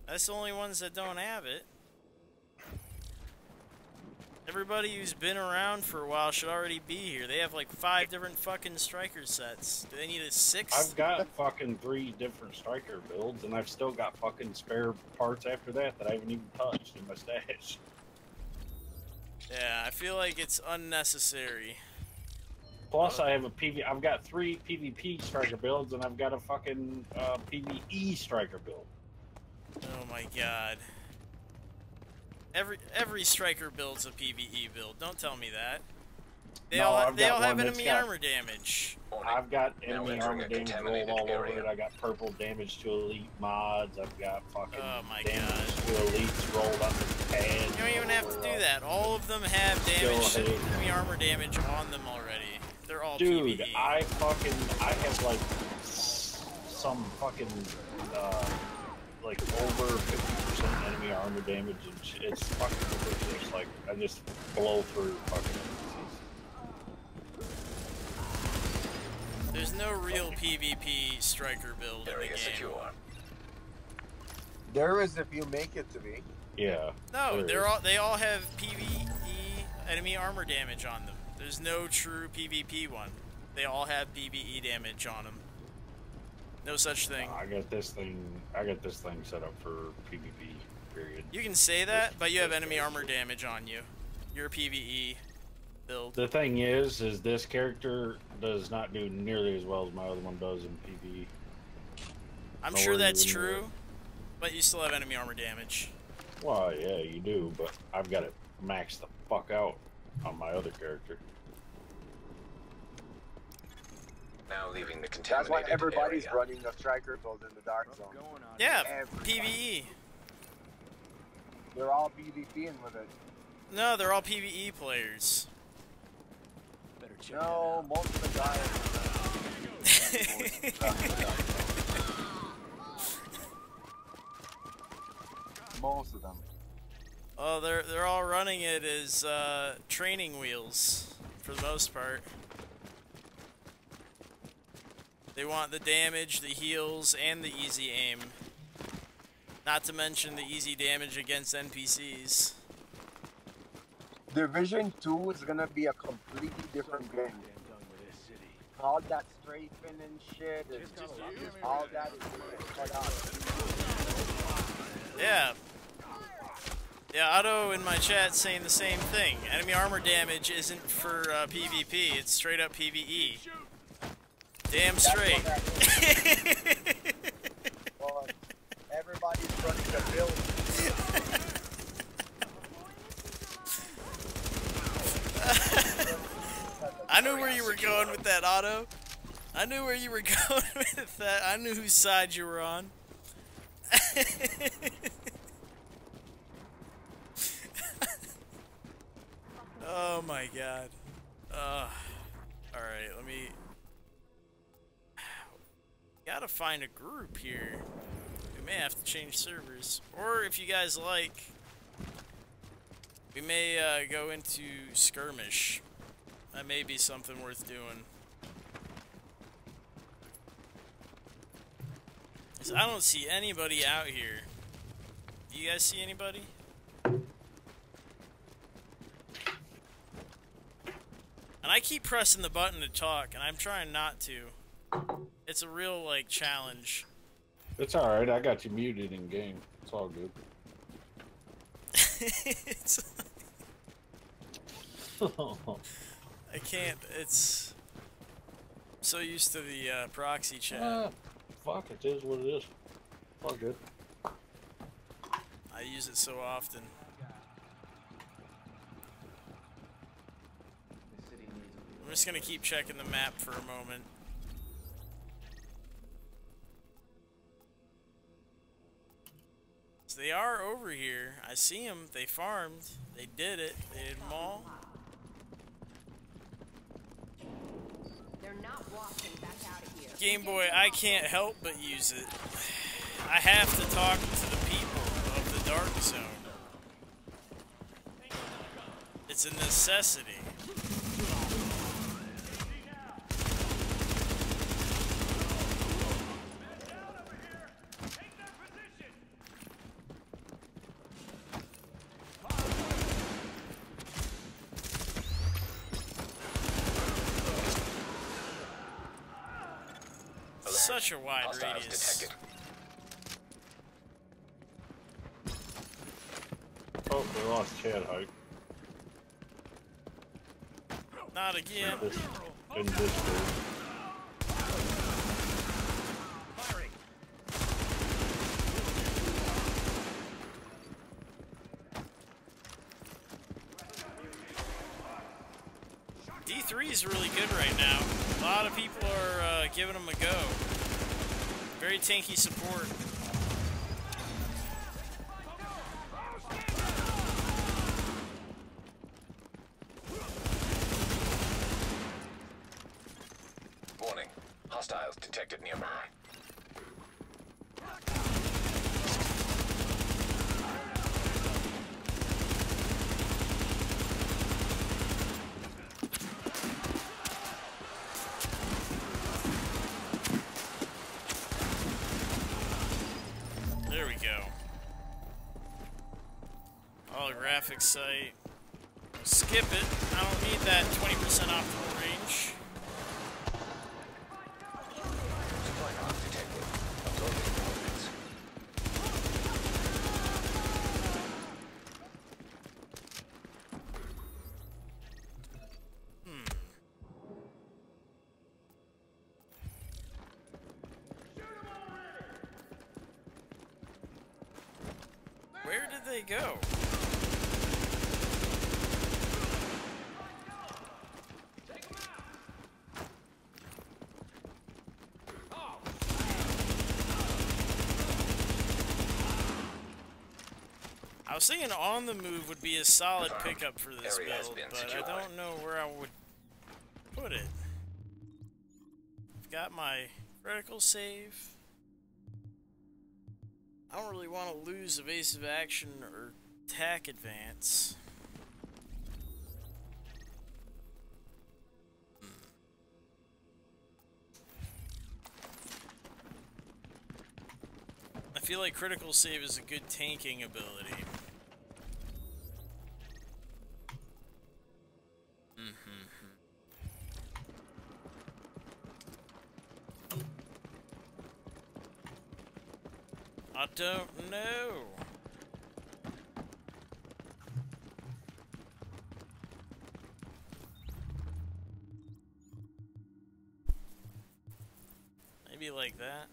That's the only ones that don't have it. Everybody who's been around for a while should already be here. They have like 5 different fucking striker sets. Do they need a 6th? I've got fucking 3 different striker builds, and I've still got fucking spare parts after that I haven't even touched in my stash. Yeah, I feel like it's unnecessary. Plus, I have a PV. I've got 3 PvP striker builds, and I've got a fucking PvE striker build. Oh my god. Every striker build's a PvE build. Don't tell me that. They all have enemy armor damage. I've got enemy entering armor a damage rolled contaminated all over area. it. I got purple damage to elite mods. I've got fucking Oh my damage god. to elites rolled on the pad. You don't even have to do that. All of them have damage, enemy armor damage on them already. They're all Dude, PvE. I have like some fucking like over 50% enemy armor damage, and it's fucking ridiculous. Like I just blow through fucking There's no real PvP striker build in the Area game. secure. There is if you make it to be. yeah. No, there is. they all have PvE enemy armor damage on them. There's no true PvP one. They all have PvE damage on them. No such thing. I got this thing set up for PvP. Period. You can say that, but you have enemy armor damage on you. You're a PvE build. The thing is this character does not do nearly as well as my other one does in PvE. I'm Nor sure that's even true, but you still have enemy armor damage. Well, yeah, you do, but I've got it maxed the fuck out on my other character. Now leaving the That's contaminated why everybody's area. running a striker build in the dark zone. Yeah, Everybody. PvE. They're all PvPing with it. No, they're all PvE players. No, most of the guys. Most of them. Oh, they're all running it as training wheels for the most part. They want the damage, the heals, and the easy aim. Not to mention the easy damage against NPCs. Division 2 is gonna be a completely different game. All that strafing and shit, is all that is gonna get cut out. Yeah. Yeah, Otto in my chat saying the same thing. Enemy armor damage isn't for PvP, it's straight up PvE. Damn straight. Well, everybody's running the build. I knew where you were going with that, Otto. I knew where you were going with that. I knew whose side you were on. Oh my god. Alright, let me... Gotta find a group here. We may have to change servers. Or if you guys like, we may go into skirmish. That may be something worth doing. 'Cause I don't see anybody out here. Do you guys see anybody? And I keep pressing the button to talk, and I'm trying not to. It's a real, like, challenge. It's alright, I got you muted in game. It's all good. I can't, it's... I'm so used to the proxy chat. Fuck, it is what it is. All good. I use it so often. I'm just gonna keep checking the map for a moment. So they are over here. I see them. They farmed. They did it. They did them all. They're not walking back out of here. Game Boy, I can't help but use it. I have to talk to the people of the Dark Zone. It's a necessity. Such a wide Hostiles radius. detected. Oh, we lost Chad Hike. Not again. In this group. D3 is really good right now. A lot of people are giving them a go. Very tanky support. Warning. Hostiles detected nearby. There we go. Holographic sight. Skip it. I don't need that 20% optimal range. Supply drop detected. Uploading coordinates. Where did they go? I was thinking on the move would be a solid pickup for this Area has build, been but secured. I don't know where I would put it. I've got my critical save. I don't really want to lose evasive action or attack advance. I feel like critical save is a good tanking ability. I don't know. Maybe like that.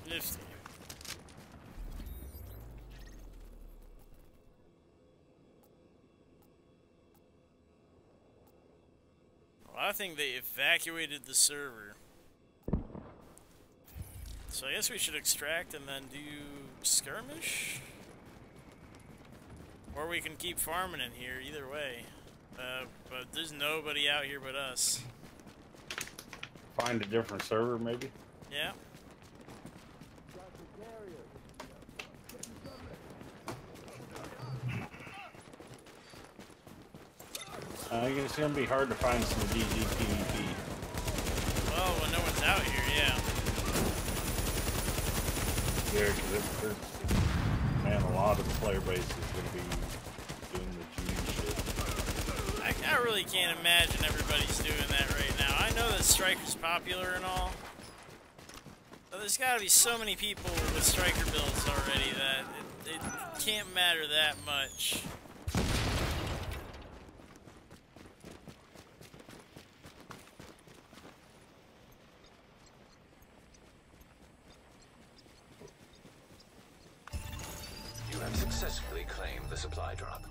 Nifty. Well, I think they evacuated the server. So I guess we should extract and then do skirmish? Or we can keep farming in here, either way. But there's nobody out here but us. Find a different server, maybe? Yeah. I think it's going to be hard to find some DG PvP. Well, when no one's out here, yeah. Yeah, because man, a lot of the player base is going to be doing the G shit. I really can't imagine everybody's doing that right now. I know that Striker's popular and all, but there's got to be so many people with Striker builds already that it can't matter that much. You have successfully claimed the supply drop.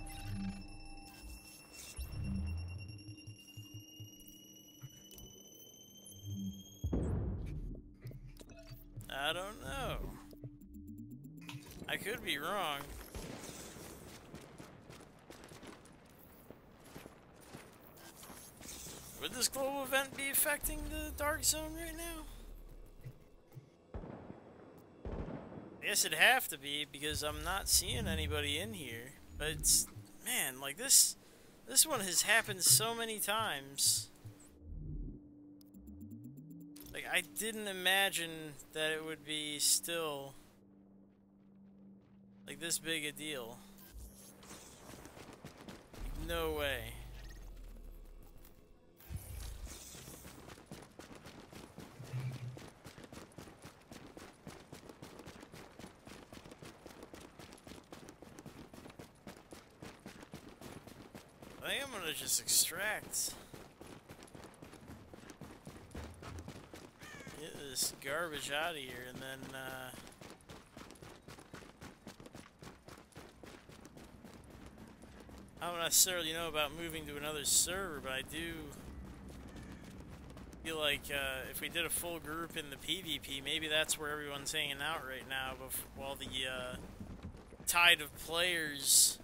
I don't know. I could be wrong. Would this global event be affecting the Dark Zone right now? I guess it'd have to be because I'm not seeing anybody in here. But it's, man, like this one has happened so many times. Like, I didn't imagine that it would be still like this big a deal. No way. I think I'm gonna just extract. Get this garbage out of here and then, I don't necessarily know about moving to another server, but I do feel like if we did a full group in the PvP, maybe that's where everyone's hanging out right now while the tide of players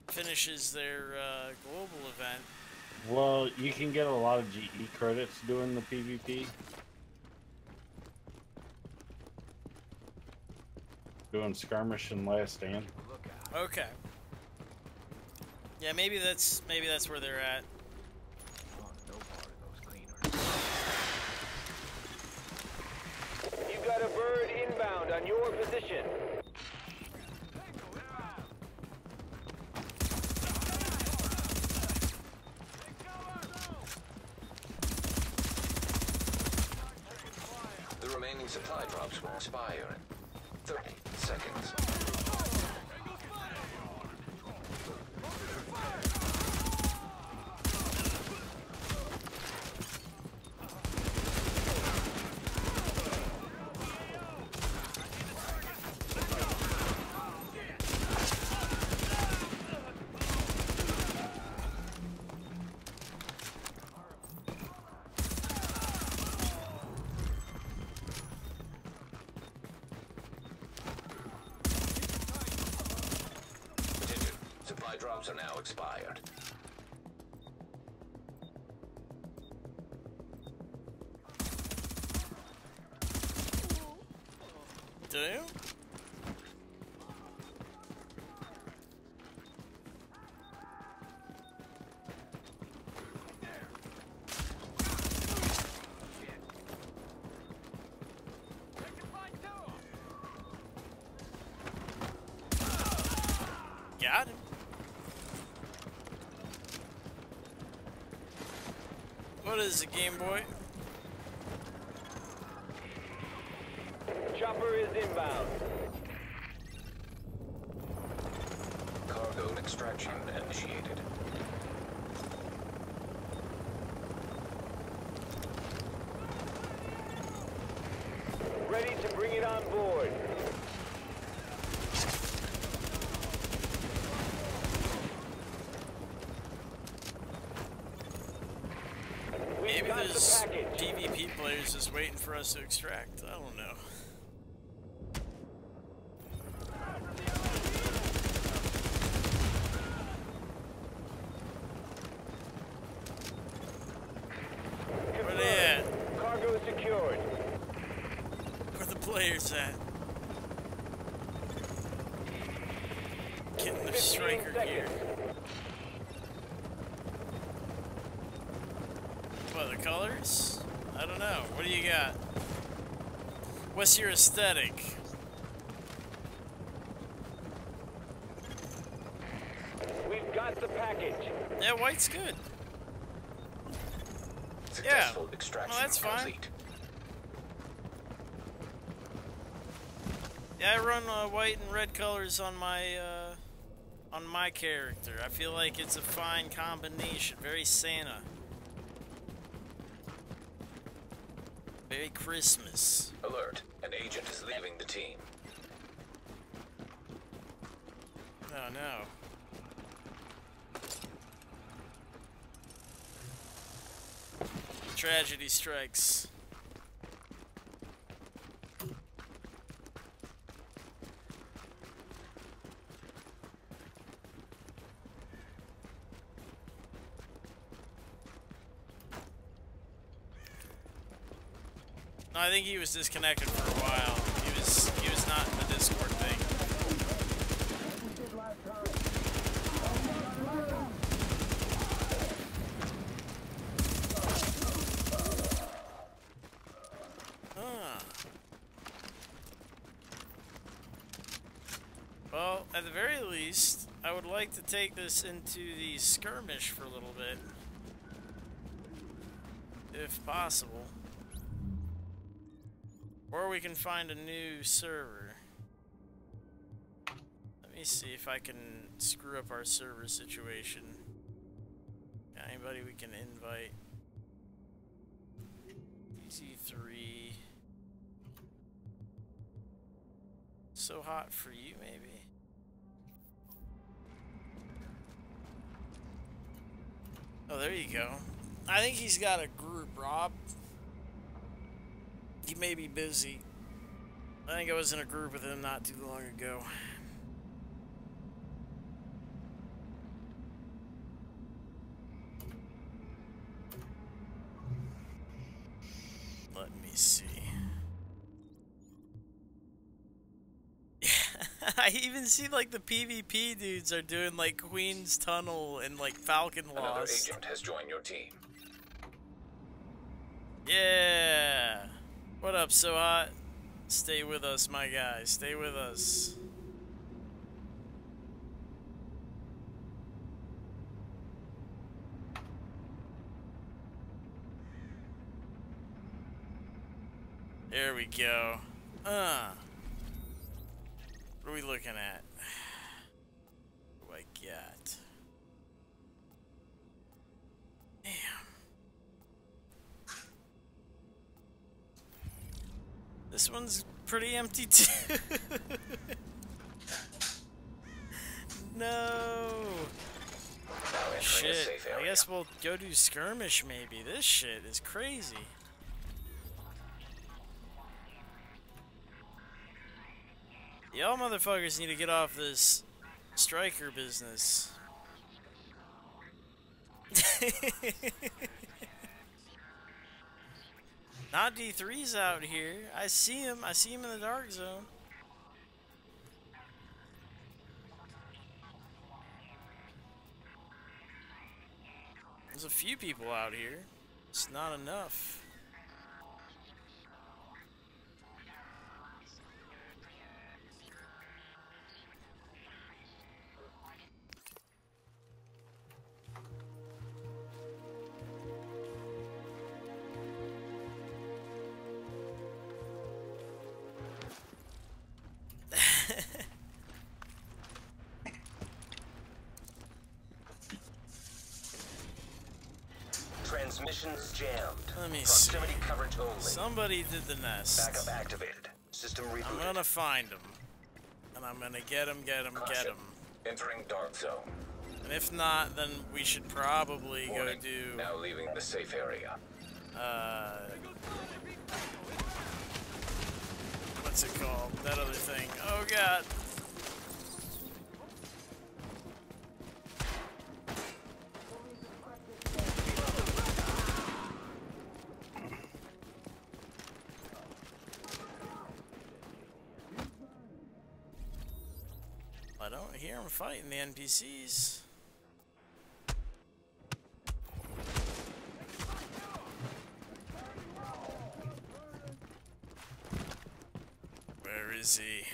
finishes their global event. Well, you can get a lot of GE credits doing the PvP. Doing skirmish and last stand. Okay. Yeah, maybe that's where they're at. You got a bird inbound on your position. The remaining supply drops will expire in 30 seconds. Supply drops are now expired. Do you? Got him. What is it, Game Boy? Chopper is inbound. Cargo extraction initiated. Ready to bring it on board. Maybe got the there's package. PvP players just waiting for us to extract. I don't know. Where they at? Cargo secured. Where the players at? Getting the 15 striker gear. seconds. What, the colors? I don't know. What do you got? What's your aesthetic? We've got the package. Yeah, white's good. Successful extraction that's fine. complete. Yeah, I run white and red colors on my character. I feel like it's a fine combination. Very Santa. Very Christmas. Alert. An agent is leaving the team. Oh no. Tragedy strikes. No, I think he was disconnected for a while. He was Discord thing. Well, at the very least, I would like to take this into the skirmish for a little bit. If possible. Or we can find a new server. Let me see if I can screw up our server situation. Got anybody we can invite? DC3. So hot for you, maybe? Oh, there you go. I think he's got a group, Rob. He may be busy. I think I was in a group with him not too long ago. Let me see. I even see like the PvP dudes are doing like Queen's Tunnel and like Falcon Another Lost. agent has joined your team. Yeah. What up, So Hot? Stay with us, my guy. Stay with us. There we go. What are we looking at? What do I got? Damn. This one's pretty empty too. No. Shit. I guess we'll go do skirmish maybe. This shit is crazy. Y'all motherfuckers need to get off this striker business. Not D3's out here. I see him. I see him in the dark zone. There's a few people out here. It's not enough. Transmissions jammed. Let me Proximity see. coverage only. Somebody did the nest. Backup activated. System rebooted. I'm gonna find him. And I'm gonna get him, get him, get him. Entering dark zone. And if not, then we should probably Warning. go do... Now leaving the safe area. What's it called? That other thing. Oh god. I don't hear him fighting the NPCs. Where is he?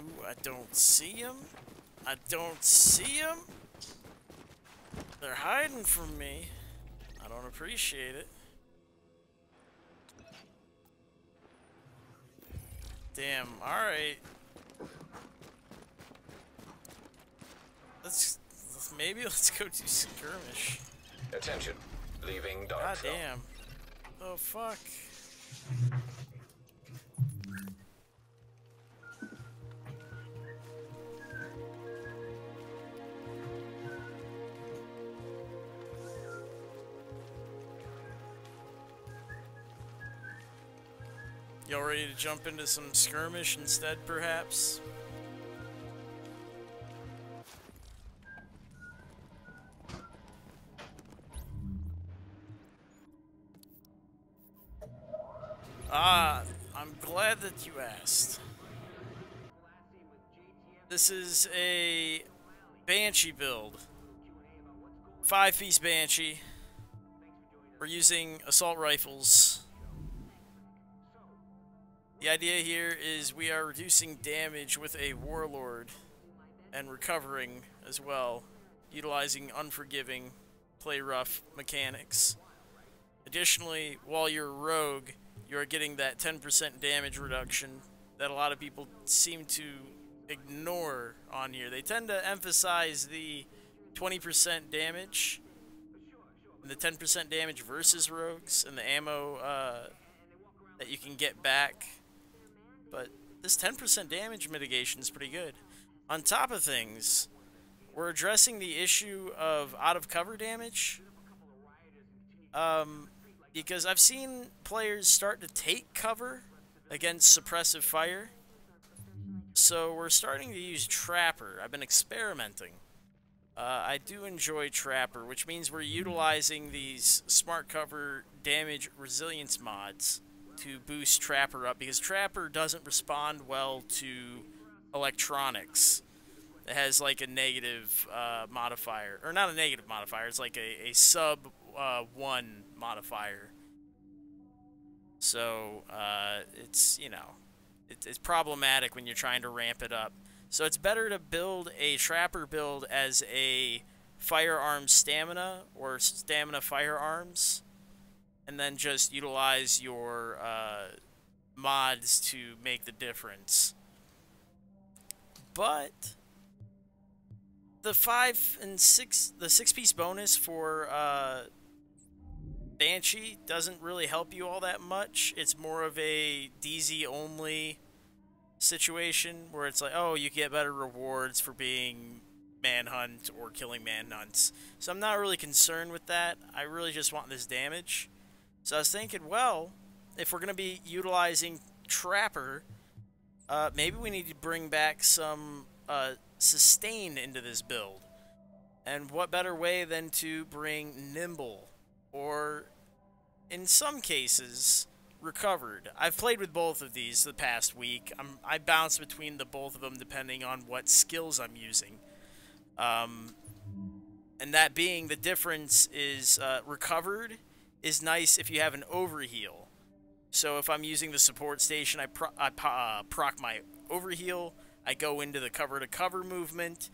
Ooh, I don't see him. I don't see him. They're hiding from me. I don't appreciate it. Damn, alright. Maybe let's go do skirmish. Attention. Leaving dark God zone. damn. Oh fuck. Y'all ready to jump into some skirmish instead, perhaps? I'm glad that you asked. This is a Banshee build. 5-piece Banshee. We're using assault rifles. The idea here is we are reducing damage with a warlord and recovering as well, utilizing unforgiving, play rough mechanics. Additionally, while you're a rogue, you're getting that 10% damage reduction that a lot of people seem to ignore on here. They tend to emphasize the 20% damage and the 10% damage versus rogues and the ammo that you can get back. But this 10% damage mitigation is pretty good. On top of things, we're addressing the issue of out-of-cover damage. Because I've seen players start to take cover against suppressive fire. So we're starting to use Trapper. I've been experimenting. I do enjoy Trapper, which means we're utilizing these smart cover damage resilience mods to boost Trapper up, because Trapper doesn't respond well to electronics. It has like a negative modifier, or not a negative modifier, it's like a sub 1 modifier. So it's, you know, it's problematic when you're trying to ramp it up. So it's better to build a Trapper build as a firearms stamina or stamina firearms, and then just utilize your mods to make the difference. But the 6-piece bonus for Banshee doesn't really help you all that much. It's more of a DZ only situation where it's like, oh, you get better rewards for being manhunt or killing manhunts. So I'm not really concerned with that. I really just want this damage. So I was thinking, well, if we're going to be utilizing Trapper, maybe we need to bring back some sustain into this build. And what better way than to bring Nimble, or in some cases, Recovered. I've played with both of these the past week. I bounce between the both of them depending on what skills I'm using. And that being, the difference is Recovered is nice if you have an overheal. So if I'm using the support station, I proc my overheal, I go into the cover-to-cover movement,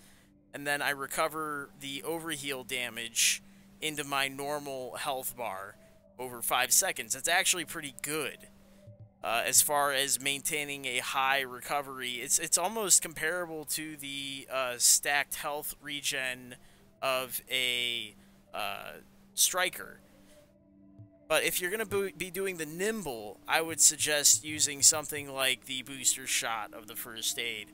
and then I recover the overheal damage into my normal health bar over 5 seconds. It's actually pretty good as far as maintaining a high recovery. It's almost comparable to the stacked health regen of a striker. But if you're going to be doing the Nimble, I would suggest using something like the booster shot of the first aid.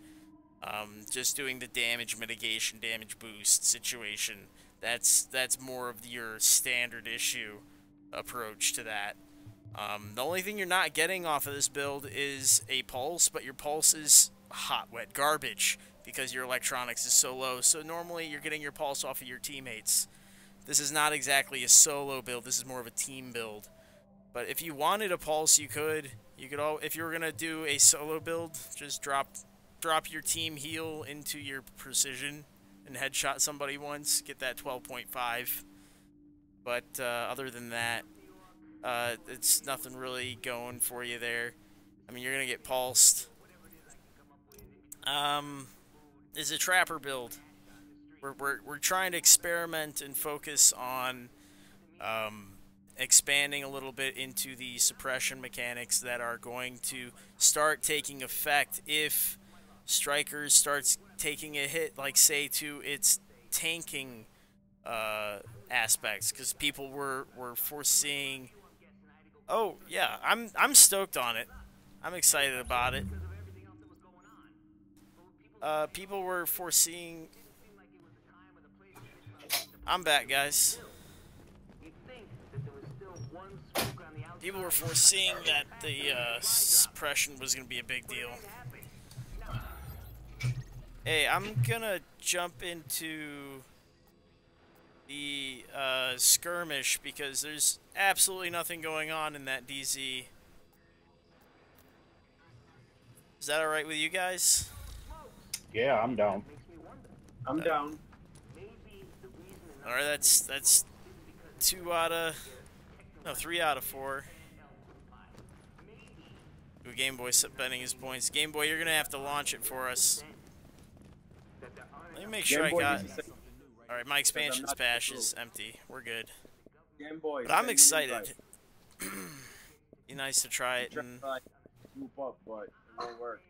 Just doing the damage mitigation, damage boost situation. That's more of your standard issue approach to that. The only thing you're not getting off of this build is a pulse, but your pulse is hot, wet garbage because your electronics is so low. So normally you're getting your pulse off of your teammates. This is not exactly a solo build. This is more of a team build. But if you wanted a pulse, you could. If you were gonna do a solo build, just drop your team heal into your precision and headshot somebody once. Get that 12.5. But other than that, it's nothing really going for you there. I mean, you're gonna get pulsed. Is a Trapper build. We're trying to experiment and focus on expanding a little bit into the suppression mechanics that are going to start taking effect if Strikers starts taking a hit, like say to its tanking aspects, because people were foreseeing. Oh yeah, I'm stoked on it. I'm excited about it. People were foreseeing. I'm back, guys. People were foreseeing that the suppression was going to be a big deal. Hey, I'm gonna jump into the skirmish because there's absolutely nothing going on in that DZ. Is that alright with you guys? Yeah, I'm down. I'm down. Alright, that's 3 out of 4. Ooh, Game Boy betting his points. Game Boy, you're gonna have to launch it for us. Let me make sure I got. Alright, my expansions patch is empty. We're good. Game Boy. But I'm excited. Be nice to try it. And... Swoop up, but it won't work.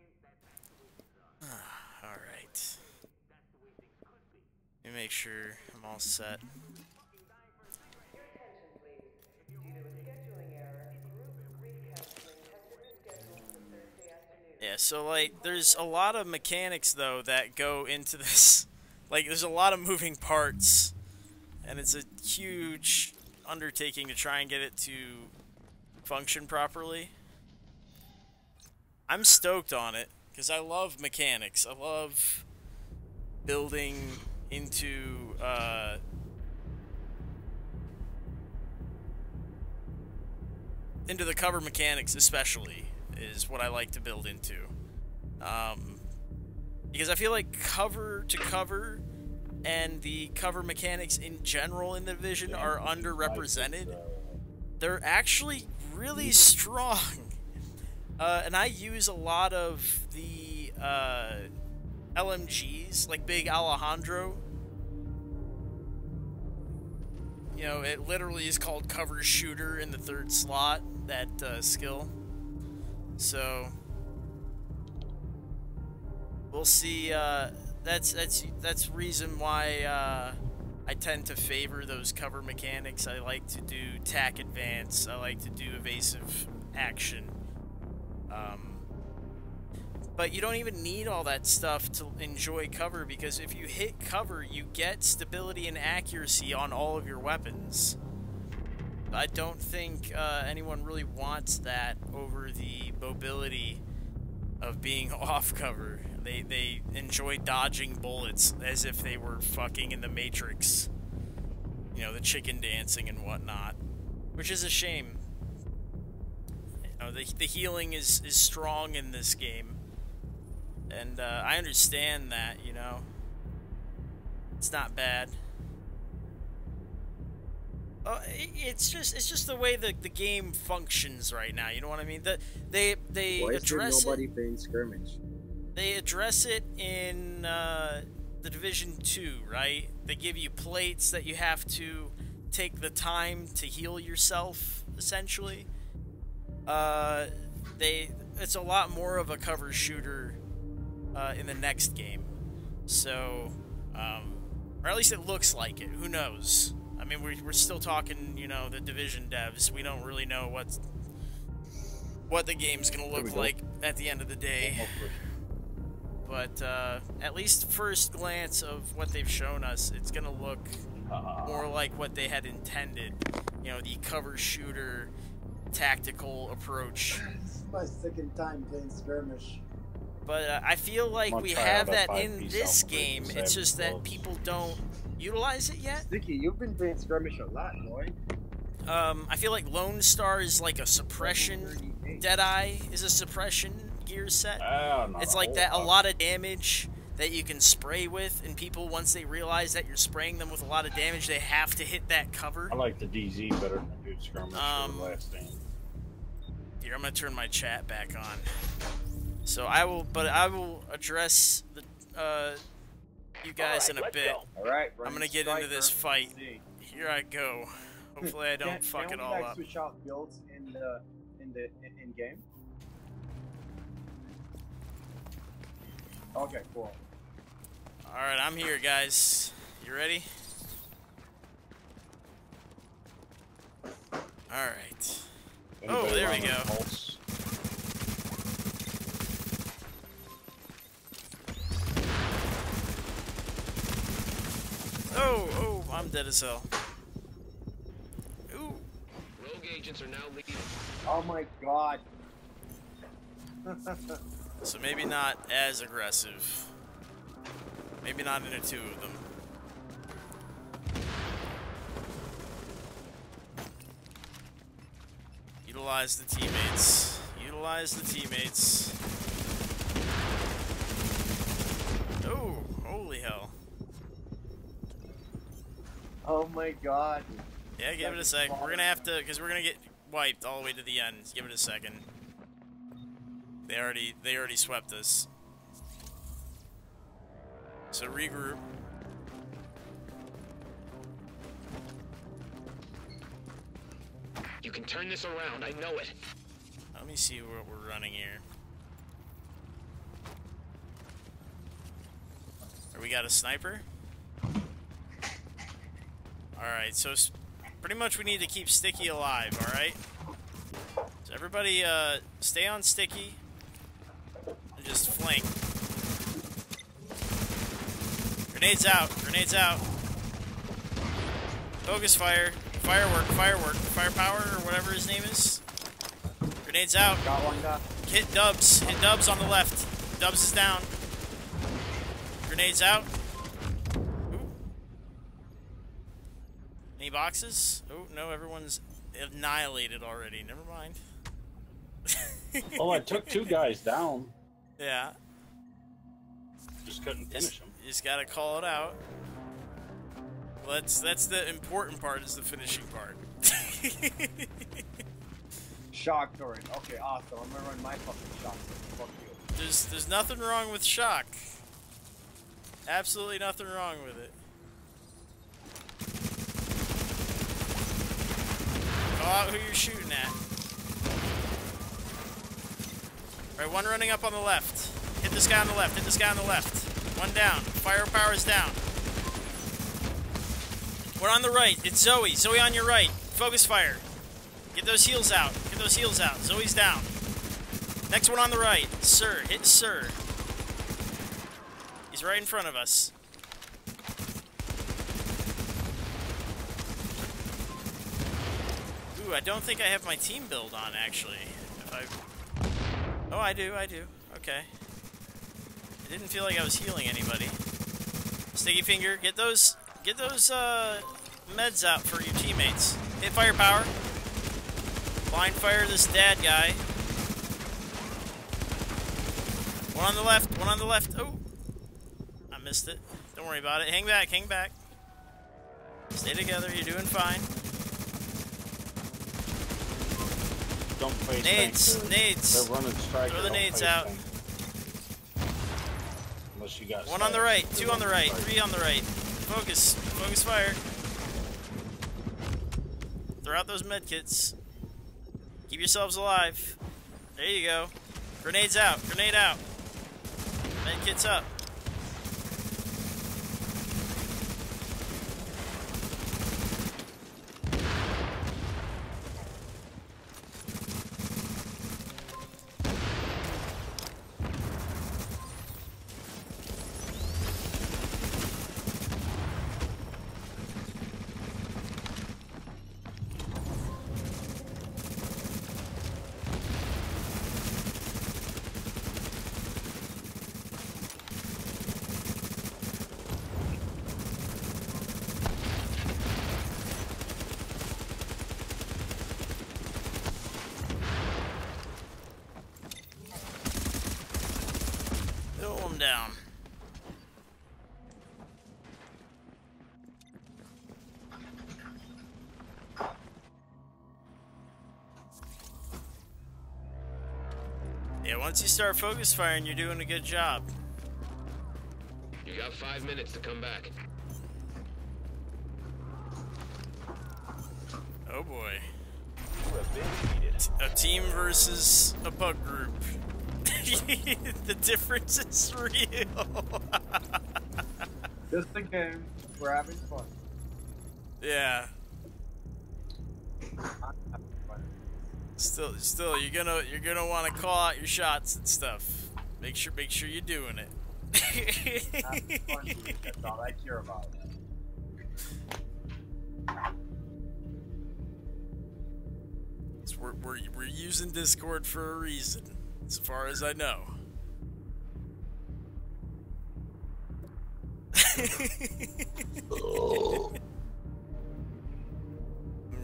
Alright. Let me make sure I'm all set. Yeah, so like, there's a lot of mechanics though that go into this. Like, there's a lot of moving parts, and it's a huge undertaking to try and get it to function properly. I'm stoked on it because I love mechanics. I love building into the cover mechanics, especially, is what I like to build into. Because I feel like cover to cover and the cover mechanics in general in the Division are underrepresented. They're actually really strong. And I use a lot of the LMGs, like Big Alejandro. You know, it literally is called cover shooter in the 3rd slot, that skill. So we'll see. That's reason why I tend to favor those cover mechanics. I like to do tack advance. I like to do evasive action. But you don't even need all that stuff to enjoy cover, because if you hit cover, you get stability and accuracy on all of your weapons. I don't think anyone really wants that over the mobility of being off cover. They enjoy dodging bullets as if they were fucking in the Matrix. You know, the chicken dancing and whatnot. Which is a shame. You know, the healing is strong in this game. And I understand that, you know. It's not bad. It's just the way the game functions right now. You know what I mean? They address nobody playing skirmish? They address it in the Division 2, right? They give you plates that you have to take the time to heal yourself, essentially. It's a lot more of a cover shooter in the next game. So, or at least it looks like it. Who knows? I mean, we're still talking, you know, the Division devs. We don't really know what the game's gonna look like at the end of the day. But at least first glance of what they've shown us, it's gonna look more like what they had intended. You know, the cover shooter, tactical approach. This is my 2nd time playing skirmish. But I feel like we have that in this game. It's just that people don't utilize it yet. Sticky, you've been playing skirmish a lot, boy. I feel like Lone Star is like a suppression. Deadeye is a suppression gear set. It's like that, a lot of damage that you can spray with, and people, once they realize that you're spraying them with a lot of damage, they have to hit that cover. I like the DZ better than the dude skirmish for the last stand. Here, I'm gonna turn my chat back on. So I will address the you guys in a bit. Alright, I'm gonna get into this fight. Here I go. Hopefully I don't fuck it all up. Switch out builds in game. Okay, cool. Alright, I'm here, guys. You ready? Alright. Oh, there we go. Oh, I'm dead as hell. Ooh. Rogue agents are now leading. Oh my god. So maybe not as aggressive. Maybe not into 2 of them. Utilize the teammates. Utilize the teammates. Oh my god. Yeah, give it a sec. We're gonna have to, because we're gonna get wiped all the way to the end. Give it a second. They already swept us. So regroup. You can turn this around, I know it. Let me see what we're running here. We got a sniper. Alright, so pretty much we need to keep Sticky alive, alright? So everybody stay on Sticky and just flank. Grenades out, grenades out. Focus fire, firepower, or whatever his name is. Grenades out. Got one guy. Hit Dubs on the left. Dubs is down. Grenades out. Ooh. Any boxes? Oh, no, everyone's annihilated already. Never mind. Oh, I took 2 guys down. Yeah. Just couldn't finish them. You just gotta call it out. Well, that's the important part, is the finishing part. Shock turret. Okay, awesome. I'm gonna run my fucking shock turret. Fuck you. There's nothing wrong with shock. Absolutely nothing wrong with it. Call out who you're shooting at. Alright, one running up on the left. Hit this guy on the left. Hit this guy on the left. One down. Firepower is down. One on the right. It's Zoe. Zoe on your right. Focus fire. Get those heals out. Get those heals out. Zoe's down. Next one on the right. Sir. Hit Sir. He's right in front of us. Ooh, I don't think I have my team build on, actually. Oh, I do. Okay. I didn't feel like I was healing anybody. Sticky finger, get those meds out for your teammates. Hit firepower. Blind fire this dad guy. One on the left, one on the left. Oh! I missed it. Don't worry about it. Hang back, hang back. Stay together, you're doing fine. Don't face Nades, tank. nades. They're running strike. Throw the Don't nades face out. tank. Unless you got One on the right, 2 on the right, strike. 3 on the right. Focus, focus fire. Throw out those medkits. Keep yourselves alive. There you go. Grenades out, grenade out. Medkits up. Down. Yeah, once you start focus firing, you're doing a good job. You got 5 minutes to come back. Oh boy. A team versus a bug group. The difference is real. Just a game. We're having fun. Yeah. I'm having fun. Still, you're gonna want to call out your shots and stuff. Make sure you're doing it. Having fun, dude. That's all I care about. We're using Discord for a reason, as far as I know.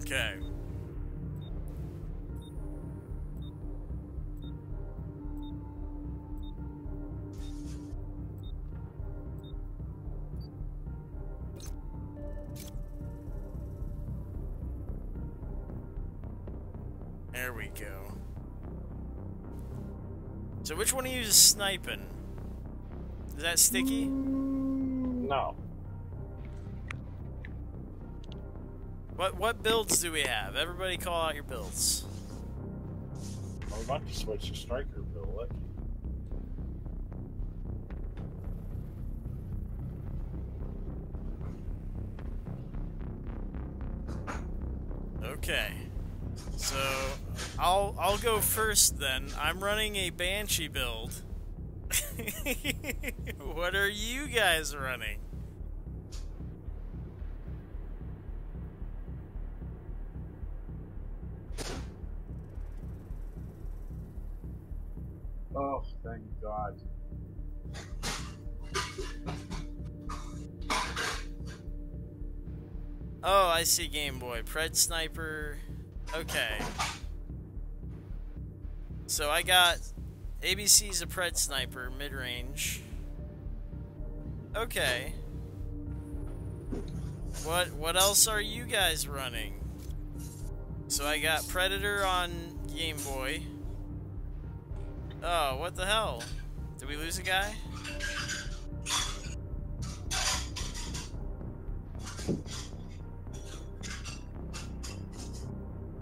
Okay. There we go. So which one of you is sniping? Is that Sticky? No. What builds do we have? Everybody call out your builds. I'm about to switch to striker build. Look. Okay. So I'll go first then. I'm running a Banshee build. What are you guys running? Oh, thank God. Oh, I see Game Boy. Pred Sniper. Okay. So I got ABC's a Pred Sniper, mid-range. Okay. What else are you guys running? So I got Predator on Game Boy. Oh, what the hell? Did we lose a guy?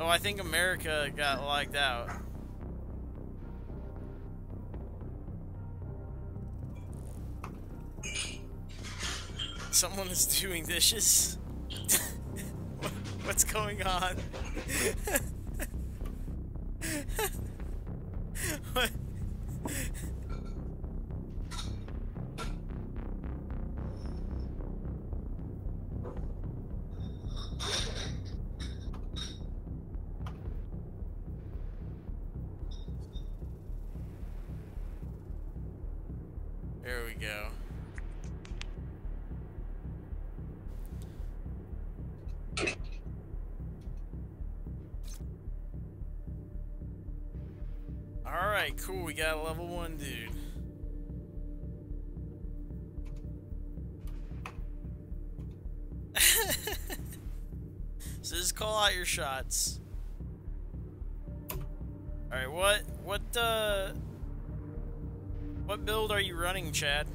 Oh, I think America got locked out. Someone is doing dishes? What's going on? What? There we go. Alright, cool, we got a level 1 dude. So just call out your shots. Alright, what build are you running, Chad?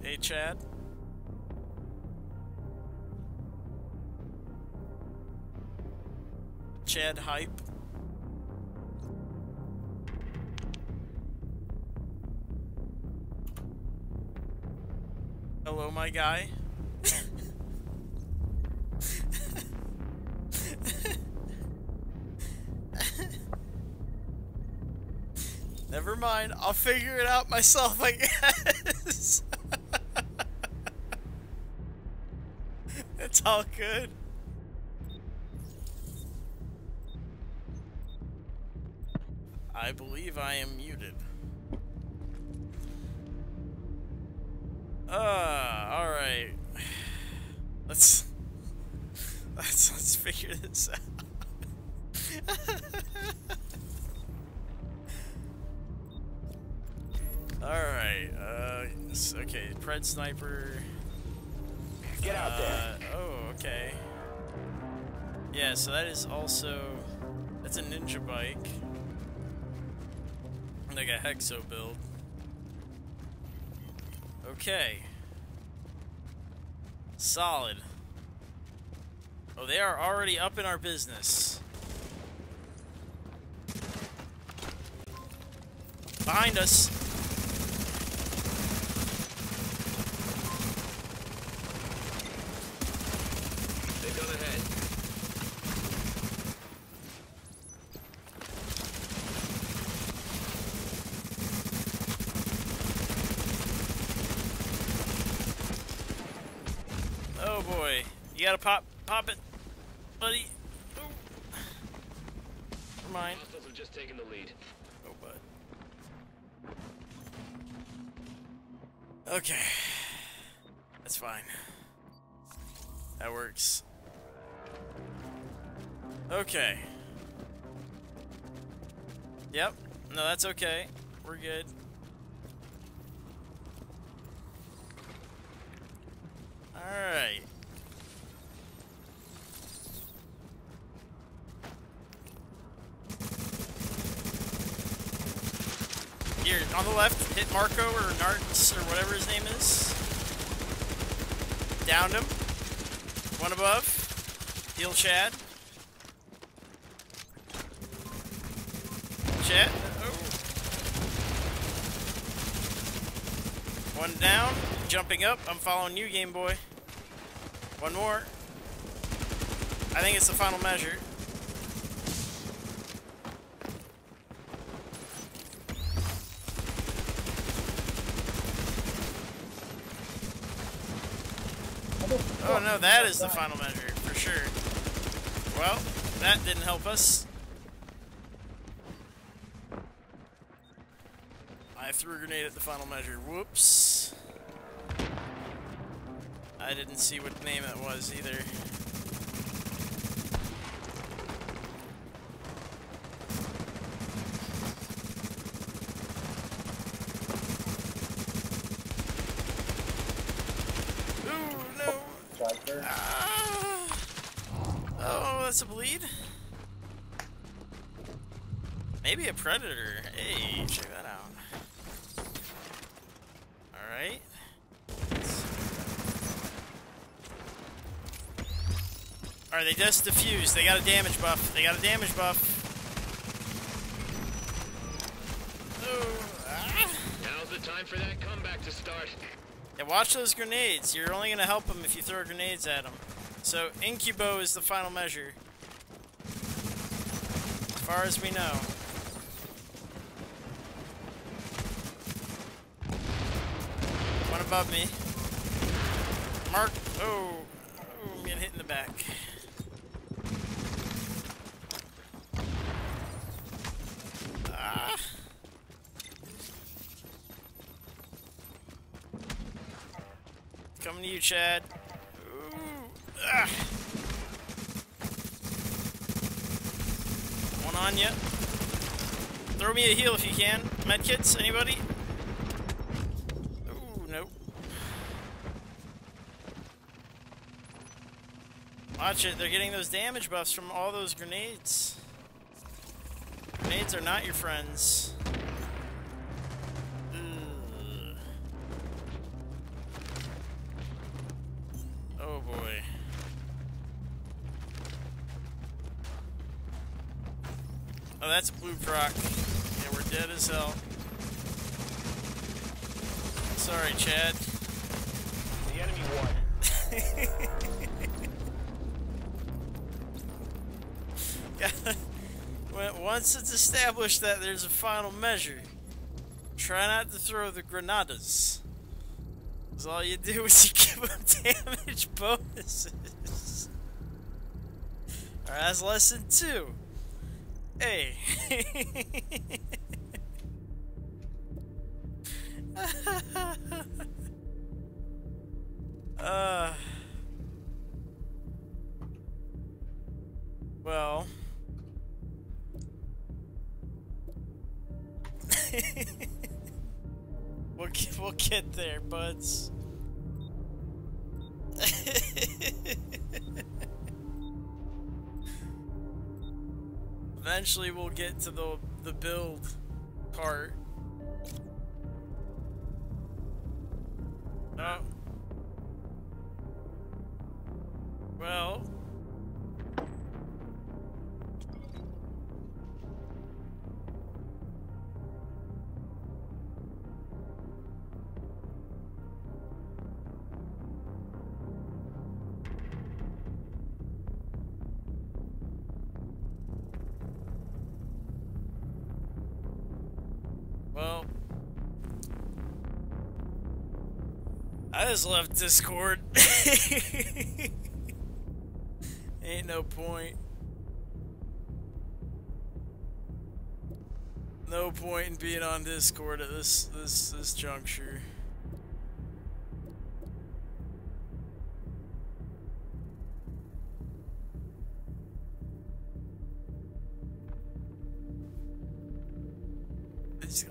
Hey, Chad? Chad Hype? Hello, my guy? Never mind, I'll figure it out myself, I guess. It's all good. I believe I am muted. Alright. Let's figure this out. Alright, okay, Pred Sniper. Get out there. Oh, okay. Yeah, so that is also, that's a ninja bike. Like a hexo build. Okay. Solid. Oh, they are already up in our business. Behind us. They've gone ahead. Oh boy. You gotta pop it, buddy. Ooh. Never mind. Hostiles have just taken the lead. Oh, bud. Okay. That's fine. That works. Okay. Yep. No, that's okay. We're good. Alright. Here, on the left, hit Marco or Narts or whatever his name is. Downed him. One above. Heal Chad. Chad. Oh. One down. Jumping up. I'm following you, Game Boy. One more. I think it's the final measure. Oh no, that is the final measure, for sure. Well, that didn't help us. I threw a grenade at the final measure. Whoops. I didn't see what name it was either. Oh, that's a bleed? Maybe a predator. Hey, check that out. Alright. Alright, they just defused. They got a damage buff. They got a damage buff. Oh, ah. Now's the time for that comeback to start. Yeah, watch those grenades. You're only gonna help them if you throw grenades at them. So, Incubo is the final measure. As far as we know. One above me. Mark. Oh. Oh, I'm getting hit in the back. Ah. Coming to you, Chad. Ooh. Ah. One on ya. Throw me a heal if you can. Medkits, anybody? Ooh, nope. Watch it, they're getting those damage buffs from all those grenades. Grenades are not your friends. Ugh. Oh boy. Oh, that's a blue proc. Yeah, we're dead as hell. Sorry, Chad. The enemy won. Once it's established that there's a final measure, try not to throw the granadas. Because all you do is you give them damage bonuses. Alright, that's lesson 2. Hey. Well. We'll get there, buds. Eventually we'll get to the build part. Oh. Well. Well, I just left Discord. Ain't no point. No point in being on Discord at this juncture.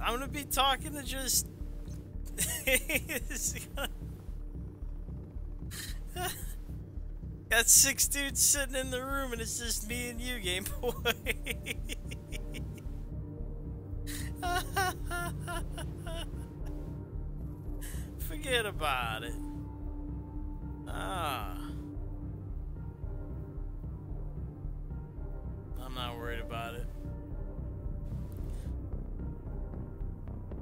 I'm gonna be talking to just. Got 6 dudes sitting in the room, and it's just me and you, Game Boy. Forget about it. I'm not worried about it.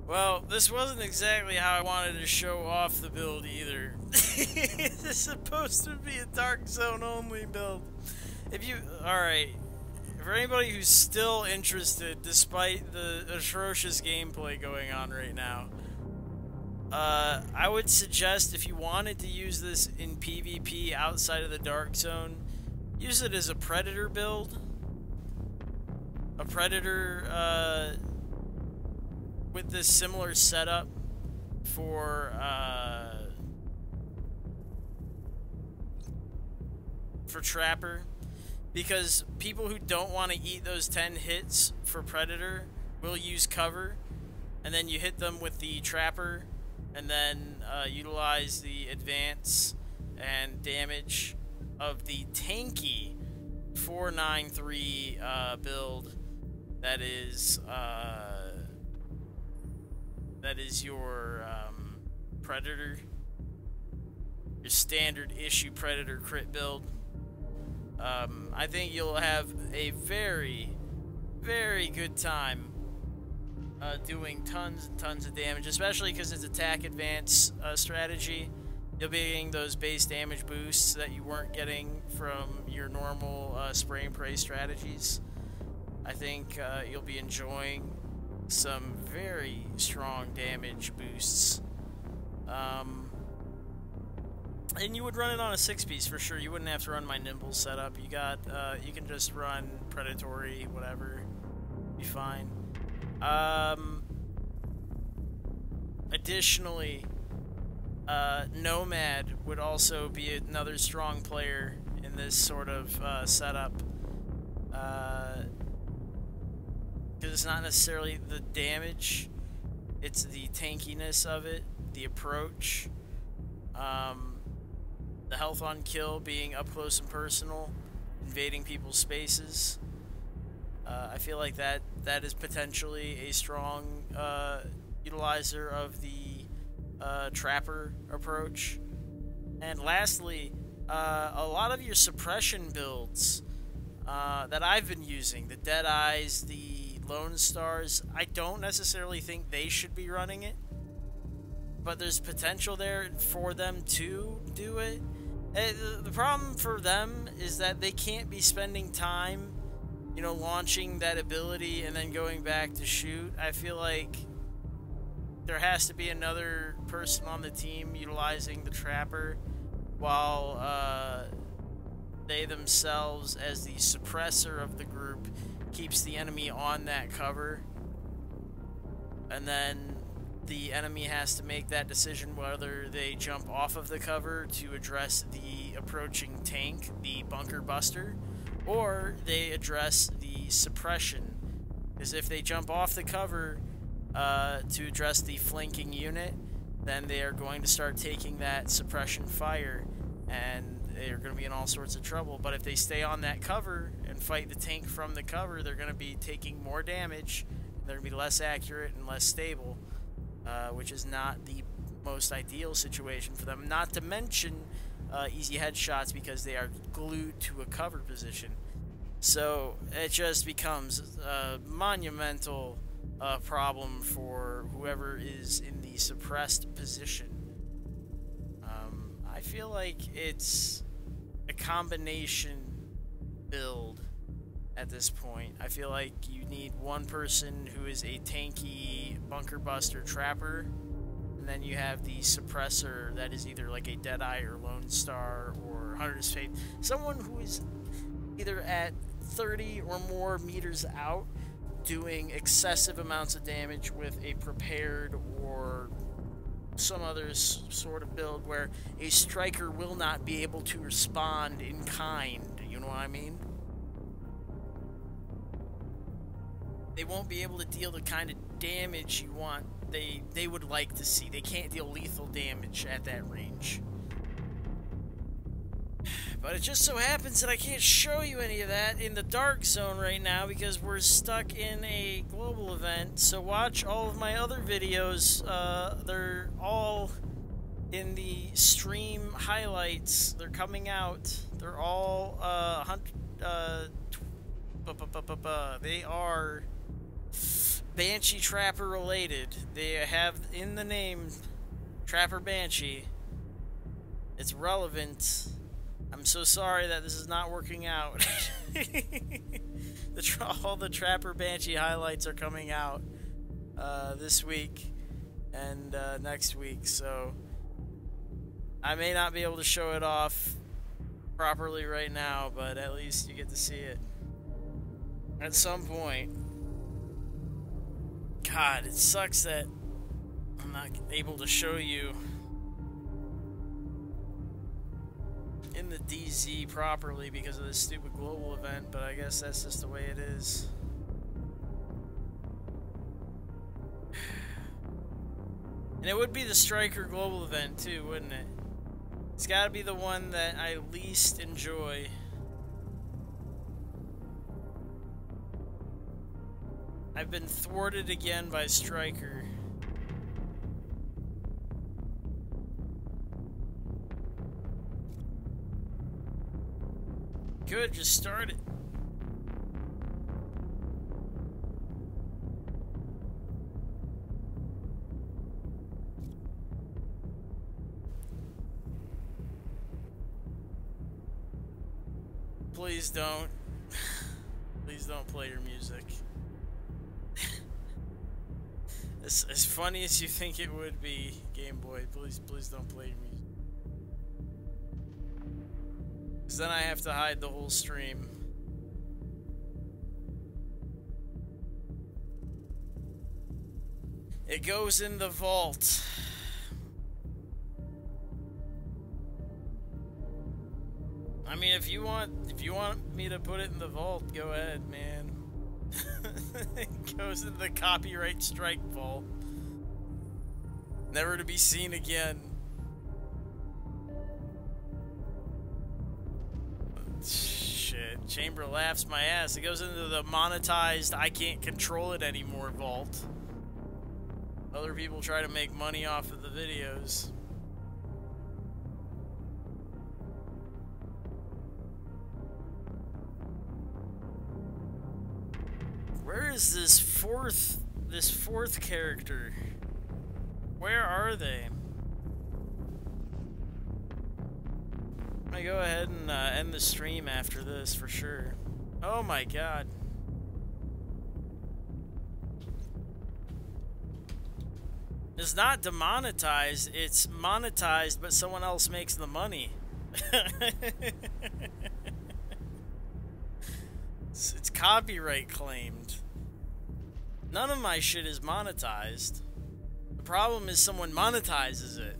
Well, this wasn't exactly how I wanted to show off the build either. It's supposed to be a Dark Zone only build. Alright, for anybody who's still interested, despite the atrocious gameplay going on right now, I would suggest if you wanted to use this in PvP outside of the Dark Zone, use it as a Predator build. A Predator, with this similar setup for Trapper, because people who don't want to eat those 10 hits for Predator will use cover, and then you hit them with the Trapper, and then utilize the advance and damage of the tanky 493 build that is your Predator, your standard issue Predator crit build. I think you'll have a very, very good time doing tons and tons of damage, especially because it's attack advance strategy. You'll be getting those base damage boosts that you weren't getting from your normal spray and pray strategies. I think you'll be enjoying some very strong damage boosts. And you would run it on a 6-piece for sure. You wouldn't have to run my nimble setup. You can just run predatory, whatever. Be fine. Additionally, Nomad would also be another strong player in this sort of setup. Because it's not necessarily the damage, it's the tankiness of it, the approach, the health on kill being up close and personal, invading people's spaces. I feel like that is potentially a strong utilizer of the Trapper approach. And lastly, a lot of your suppression builds that I've been using, the Deadeyes, the Lone Stars, I don't necessarily think they should be running it, but there's potential there for them to do it. The problem for them is that they can't be spending time, you know, launching that ability and then going back to shoot. I feel like there has to be another person on the team utilizing the Trapper, while they themselves, as the suppressor of the group, keeps the enemy on that cover, and then the enemy has to make that decision whether they jump off of the cover to address the approaching tank, the bunker buster, or they address the suppression. Because if they jump off the cover to address the flanking unit, then they are going to start taking that suppression fire, and they're going to be in all sorts of trouble. But if they stay on that cover and fight the tank from the cover, they're going to be taking more damage, they're going to be less accurate and less stable, which is not the most ideal situation for them. Not to mention easy headshots because they are glued to a cover position. So it just becomes a monumental problem for whoever is in the suppressed position. I feel like it's a combination build at this point. I feel like you need one person who is a tanky bunker buster Trapper, and then you have the suppressor that is either like a Deadeye or Lone Star or Hunter's Fate, someone who is either at 30 or more meters out doing excessive amounts of damage with a prepared or some other sort of build where a striker will not be able to respond in kind, you know what I mean? they won't be able to deal the kind of damage you want. They would like to see. They can't deal lethal damage at that range. But it just so happens that I can't show you any of that in the dark zone right now because we're stuck in a global event. So watch all of my other videos. They're all in the stream highlights. They're coming out. They're all they are Banshee Trapper related. They have in the name Trapper Banshee. It's relevant. I'm so sorry that this is not working out. All the Trapper Banshee highlights are coming out this week and next week, so I may not be able to show it off properly right now, but at least you get to see it at some point. God, it sucks that I'm not able to show you in the DZ properly because of this stupid global event, but I guess that's just the way it is. And it would be the Striker global event too, wouldn't it? It's gotta be the one that I least enjoy. I've been thwarted again by Striker. Good, just start it. Please don't. Please don't play your music. As funny as you think it would be, Game Boy, please don't play your music. Because then I have to hide the whole stream. It goes in the vault. I mean, if you want me to put it in the vault, go ahead, man. It goes in the copyright strike vault. Never to be seen again. Shit, Chamber laughs my ass. It goes into the monetized I can't control it anymore vault. Other people try to make money off of the videos. Where is this fourth character? Where are they? I'm gonna go ahead and end the stream after this for sure. Oh my god. It's not demonetized, it's monetized, but someone else makes the money. It's copyright claimed. None of my shit is monetized. The problem is someone monetizes it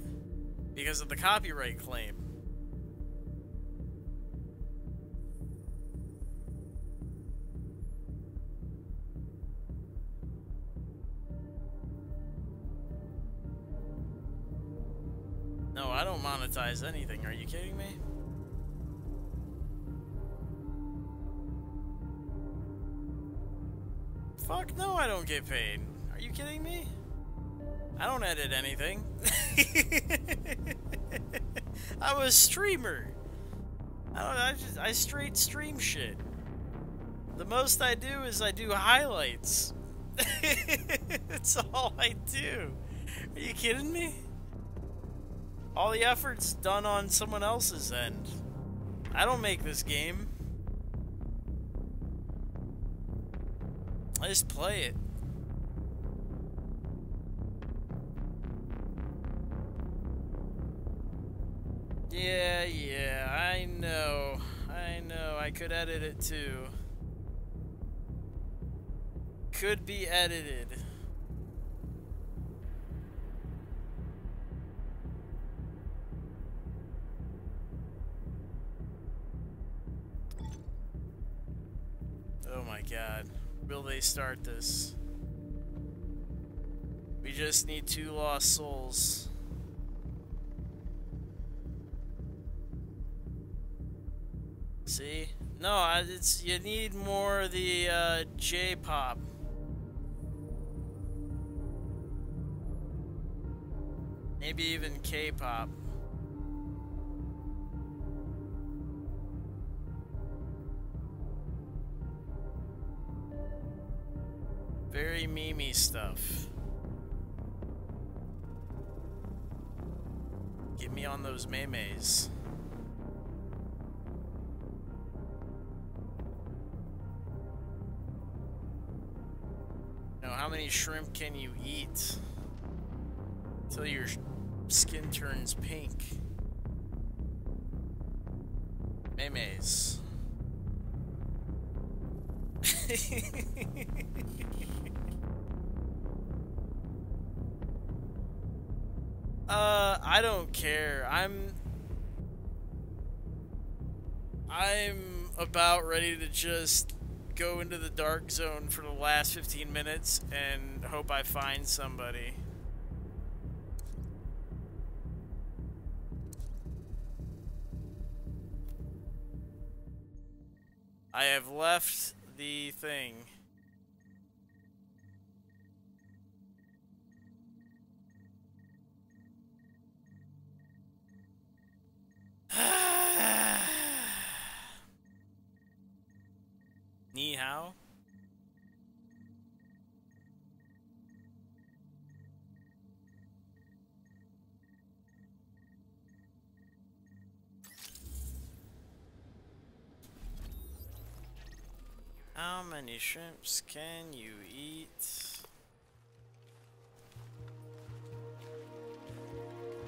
because of the copyright claim. No, I don't monetize anything. Are you kidding me? Fuck no, I don't get paid. Are you kidding me? I don't edit anything. I'm a streamer. I straight stream shit. The most I do is I do highlights. That's all I do. Are you kidding me? All the effort's done on someone else's end. I don't make this game. I just play it. Yeah, I know. I could edit it too. Could be edited. Oh my god. will they start this? We just need 2 lost souls. See? No, it's you need more of the J-pop. Maybe even K-pop. Very memey stuff. Get me on those memes. Now, how many shrimp can you eat until your skin turns pink? Memes. I don't care. I'm about ready to just go into the dark zone for the last 15 minutes and hope I find somebody. I have left the thing. Ni hao? How many shrimps can you eat?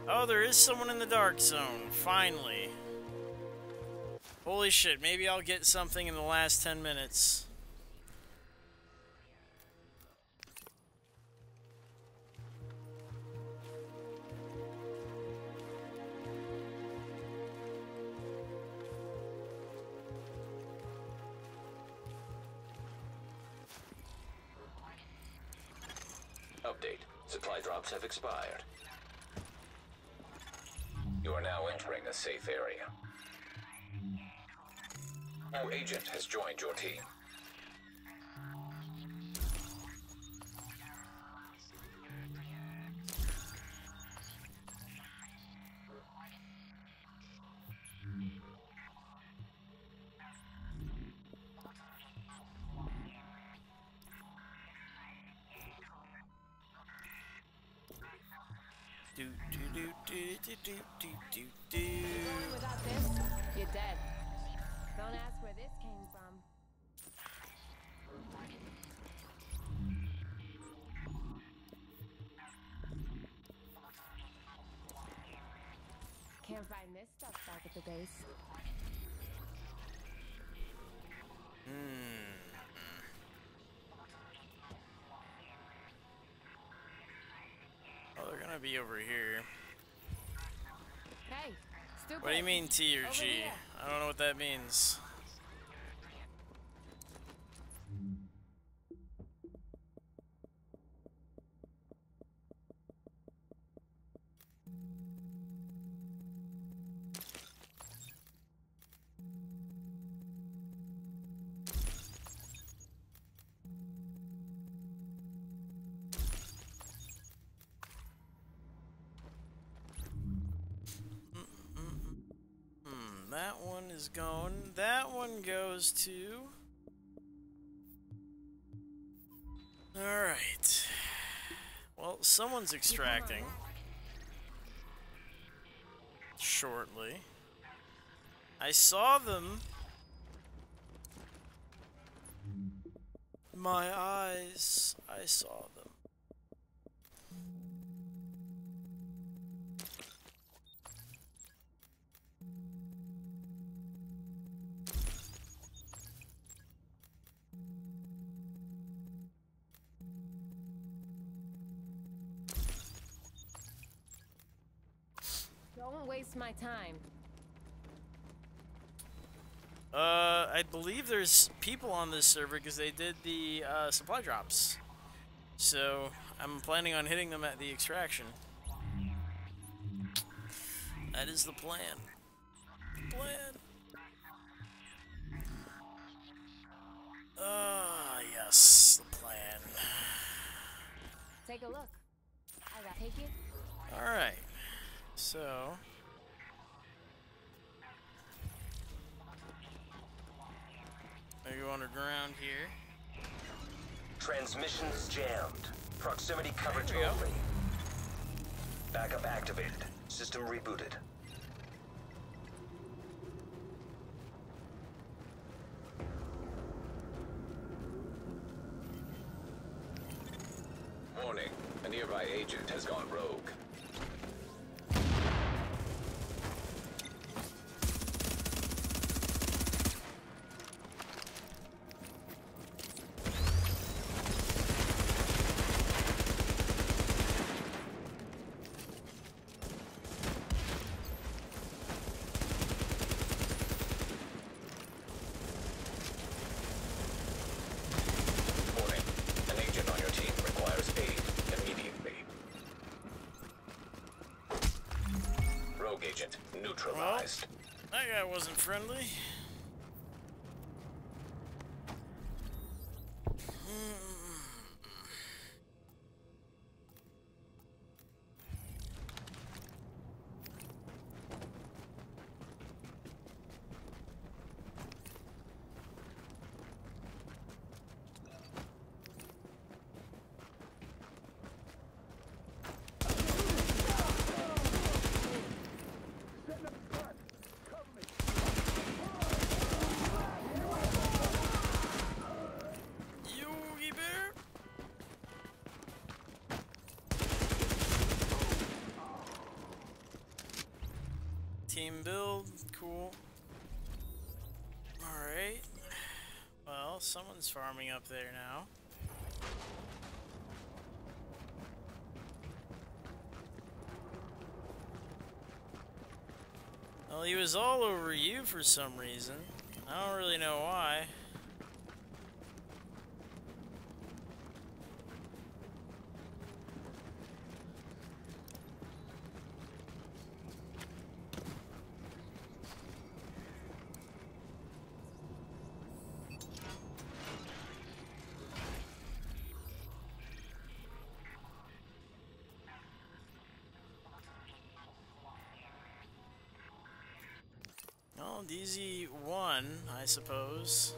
Oh, there is someone in the dark zone, finally. Holy shit, maybe I'll get something in the last 10 minutes. Update. Supply drops have expired. You are now entering a safe area. Our agent has joined your team. Do do do do do do do do do. Going without this, you're dead. Don't ask where this came from. Can't find this stuff back at the base. Oh, they're gonna be over here. Hey, stupid. What do you mean T or Over G? here. I don't know what that means. That one is gone. That one goes to... Alright. Well, someone's extracting. Shortly. I saw them. My eyes. I saw them. Don't waste my time. I believe there's people on this server because they did the supply drops. So I'm planning on hitting them at the extraction. That is the plan. Yes, the plan. Take a look. I got take it. Alright. So I go underground here. Transmissions jammed. Proximity coverage There we go. only. Backup activated. System rebooted. Warning. A nearby agent has gone rogue. Warning. An agent on your team requires aid immediately. Rogue agent neutralized. That guy wasn't friendly. Yogi Bear. Team build, cool. Alright. Well, someone's farming up there now. Well, he was all over you for some reason. I don't really know why. Well, DZ1, I suppose.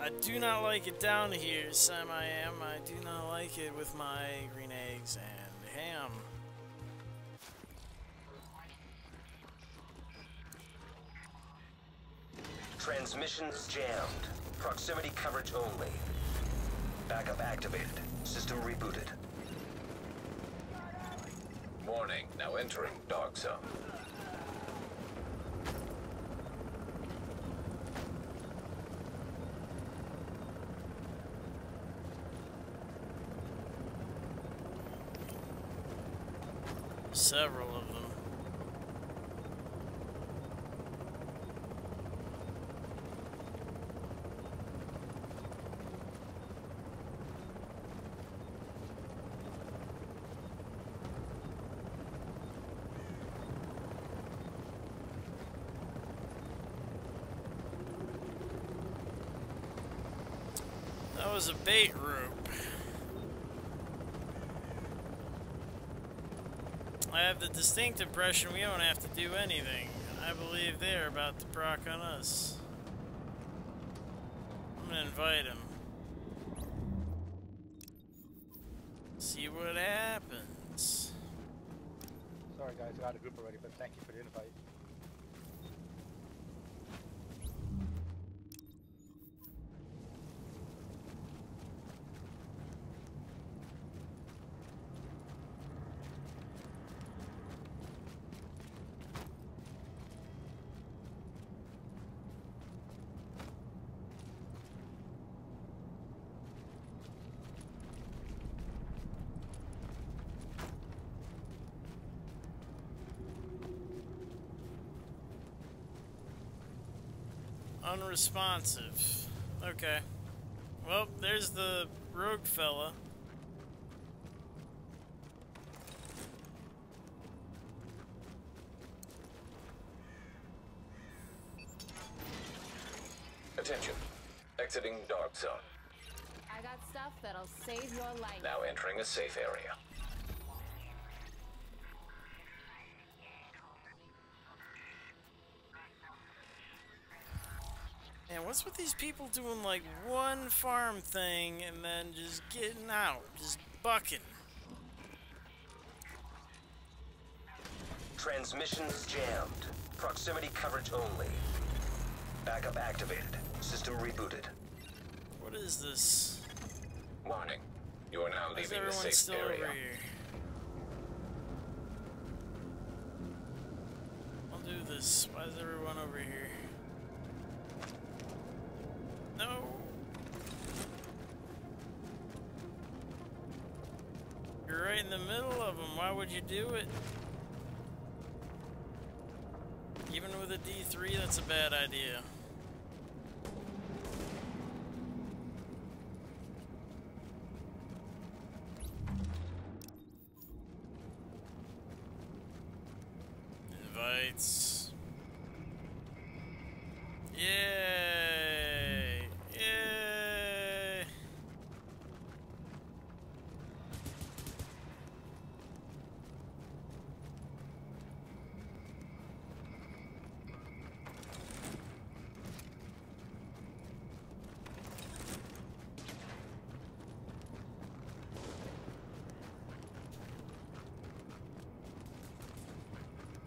I do not like it down here, Sam I am. I do not like it with my green eggs and ham. Transmissions jammed. Proximity coverage only. Backup activated. System rebooted. Warning, now entering dog zone. Several of them. That was a bait rope. I have the distinct impression we don't have to do anything. I believe they're about to proc on us. I'm gonna invite him. See what happens. Sorry guys, I got a group already, but thank you for the invite. Unresponsive. Okay. Well, there's the rogue fella. Attention. Exiting dark zone. I got stuff that'll save your life. Now entering a safe area. Man, what's with these people doing like one farm thing and then just getting out, just bucking? Transmissions jammed. Proximity coverage only. Backup activated. System rebooted. What is this? Warning. You are now Why is leaving the everyone safe still area. over here? I'll do this. Why is everyone over here? No. You're right in the middle of them. Why would you do it? Even with a D3, that's a bad idea. Invites. Yay! Yay!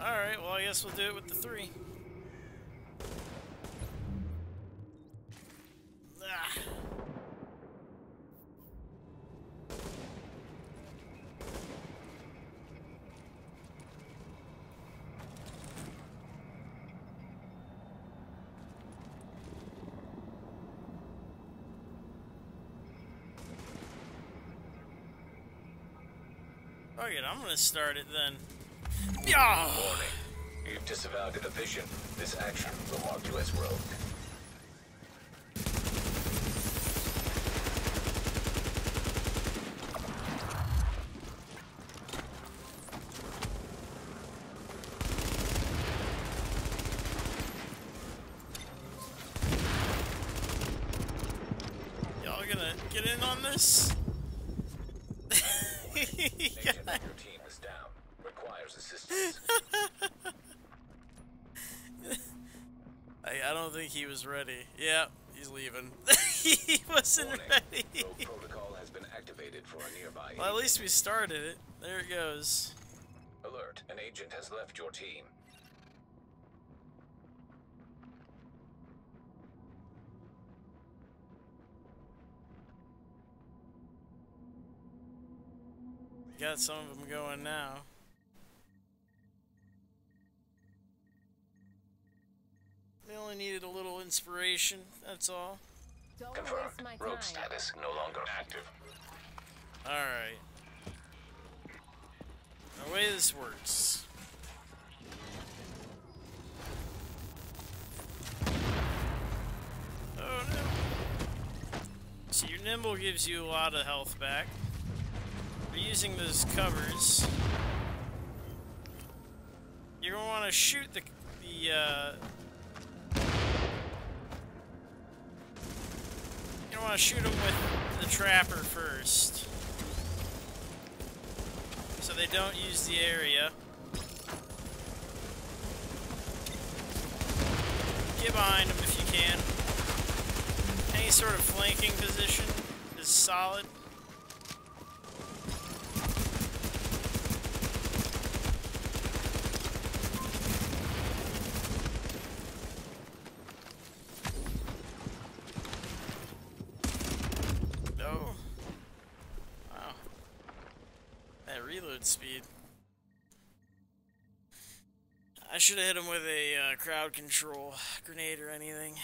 Alright, well I guess we'll do it with the 3. Ah. Fuck it, I'm gonna start it then. Yeah. Warning. You've disavowed a division. This action will mark you as rogue. Y'all gonna get in on this? Agent of your team is down. Requires assistance. I don't think he was ready. Yeah, he's leaving. He wasn't Warning. ready. Rogue protocol has been activated for a nearby. Well, at least we started it. There it goes. Alert. An agent has left your team. Got some of them going now. They only needed a little inspiration, that's all. Don't Confirmed. waste my Rogue time. status no longer active. Alright. The way this works. Oh no. So your nimble gives you a lot of health back. We're using those covers. You're gonna want to shoot the you don't want to shoot them with the trapper first, so they don't use the area. Get behind them if you can. Any sort of flanking position is solid. Speed. I should have hit him with a crowd control grenade or anything.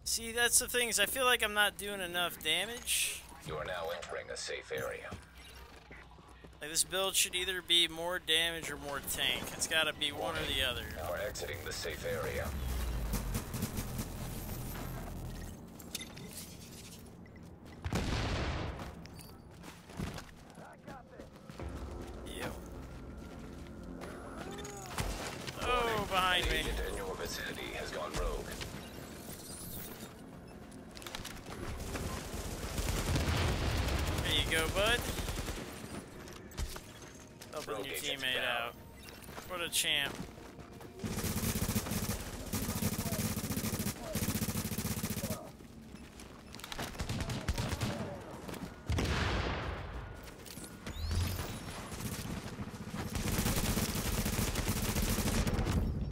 See, that's the thing, is I feel like I'm not doing enough damage. You are now entering a safe area. Like, this build should either be more damage or more tank. It's gotta be one or the other. Now we're exiting the safe area. go, bud. Helping Rogue your agent teammate down. out. What a champ.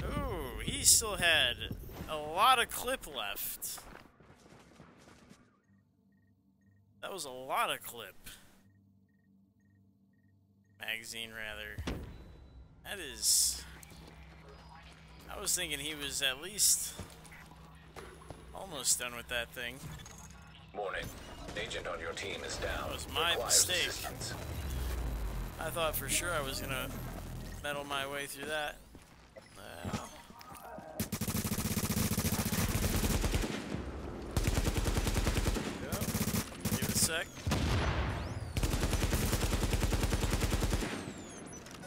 Ooh, he still had a lot of clip left. That was a lot of clip. Magazine, rather. That is... I was thinking he was at least almost done with that thing. Warning. Agent on your team is down. That was my Requires mistake. assistance. I thought for sure I was gonna meddle my way through that. Go. Give it a sec.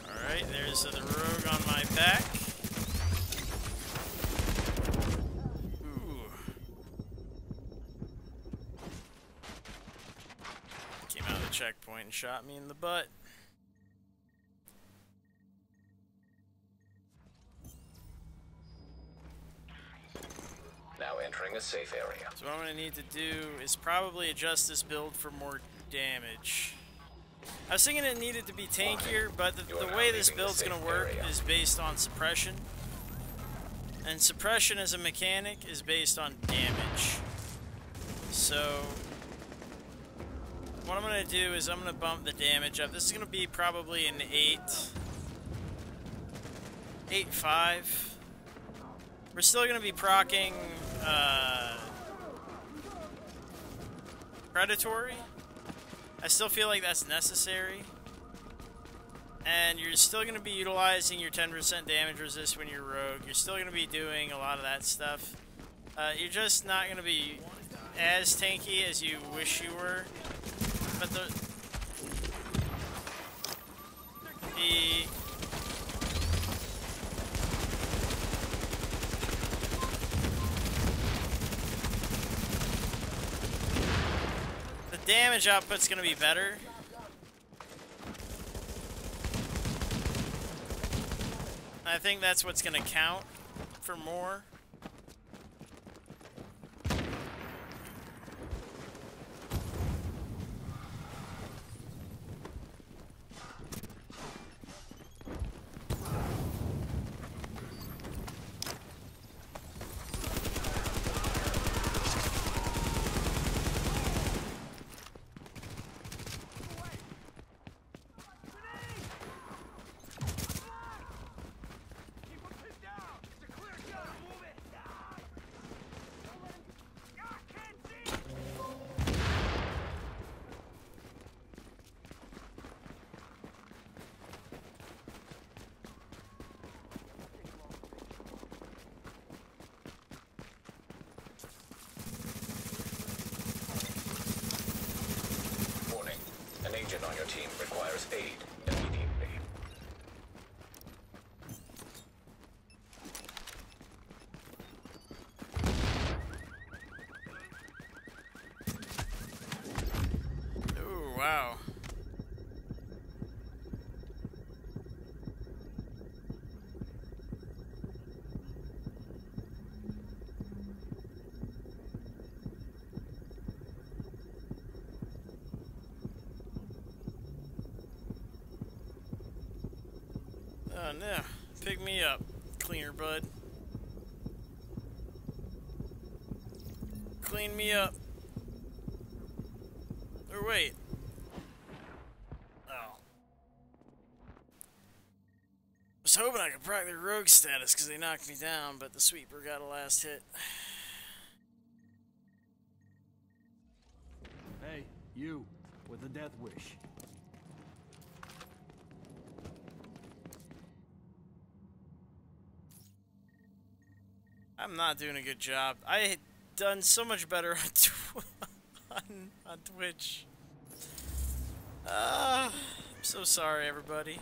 Alright, there's the rogue on my back. Ooh. Came out of the checkpoint and shot me in the butt. Now entering a safe area. So what I'm going to need to do is probably adjust this build for more damage. I was thinking it needed to be tankier, but the way this build's going to work is based on suppression. And suppression as a mechanic is based on damage. So what I'm going to do is I'm going to bump the damage up. This is going to be probably an 8.5. We're still going to be proccing Predatory. I still feel like that's necessary. And you're still going to be utilizing your 10% damage resist when you're rogue. You're still going to be doing a lot of that stuff. You're just not going to be as tanky as you wish you were. But the damage output's gonna be better. I think that's what's gonna count for more. An agent on your team requires aid immediately. Ooh, wow. Oh no, pick me up, cleaner bud. Clean me up. Or wait. Oh. I was hoping I could proc their rogue status because they knocked me down, but the sweeper got a last hit. Hey, you, with a death wish. I'm not doing a good job. I had done so much better on Twitch. I'm so sorry, everybody.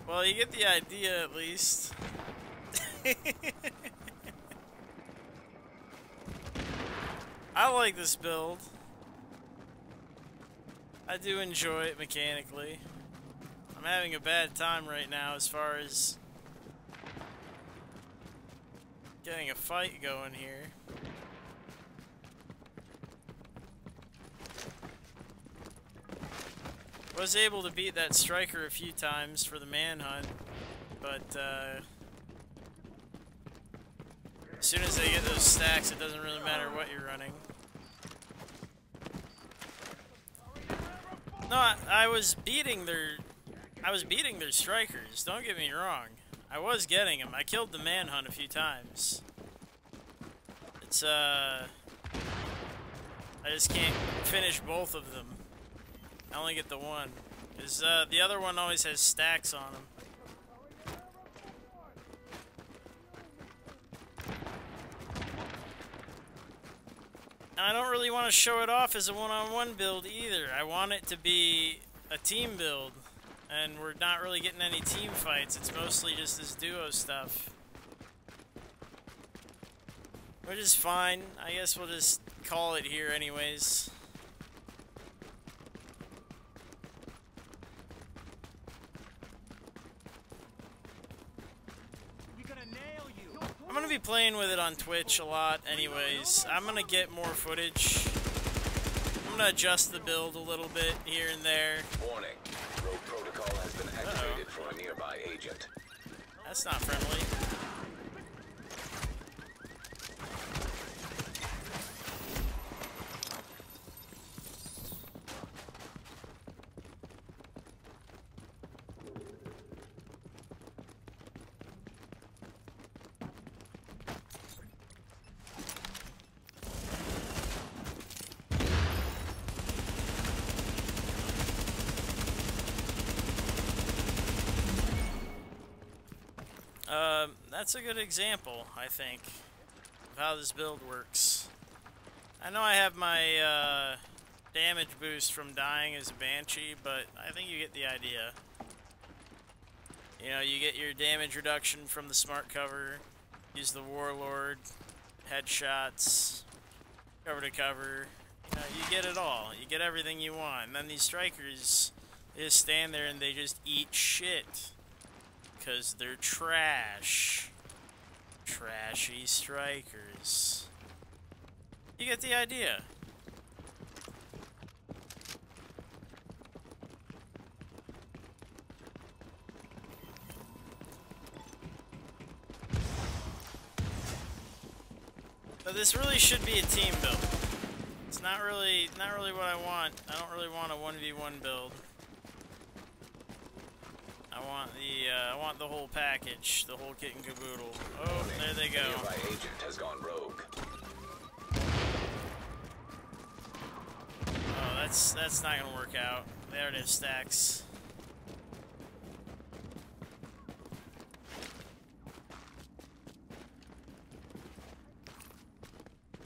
Well, you get the idea at least. I like this build. I do enjoy it mechanically. I'm having a bad time right now as far as getting a fight going here. Was able to beat that striker a few times for the manhunt, but as soon as they get those stacks, it doesn't really matter what you're running. No, I was beating their strikers. Don't get me wrong. I was getting them. I killed the manhunt a few times. It's I just can't finish both of them. I only get the one. Because the other one always has stacks on them. And I don't really want to show it off as a one-on-one build either. I want it to be a team build. And we're not really getting any team fights. It's mostly just this duo stuff. Which is fine. I guess we'll just call it here anyways. I'm gonna be playing with it on Twitch a lot anyways. I'm gonna get more footage. I'm gonna adjust the build a little bit here and there. Warning. Rogue protocol has been activated for a nearby agent. That's not friendly. That's a good example, I think, of how this build works. I know I have my damage boost from dying as a Banshee, but I think you get the idea. You know, you get your damage reduction from the smart cover, use the Warlord, headshots, cover to cover. You know, you get it all. You get everything you want. And then these strikers, they just stand there and they just eat shit. Because they're trash. Trashy strikers. You get the idea. But this really should be a team build. It's not really what I want. I don't really want a 1v1 build. I want the whole package, the whole kit and caboodle. Oh, there they go. Nearby agent has gone rogue. Oh, that's not gonna work out. They already have stacks.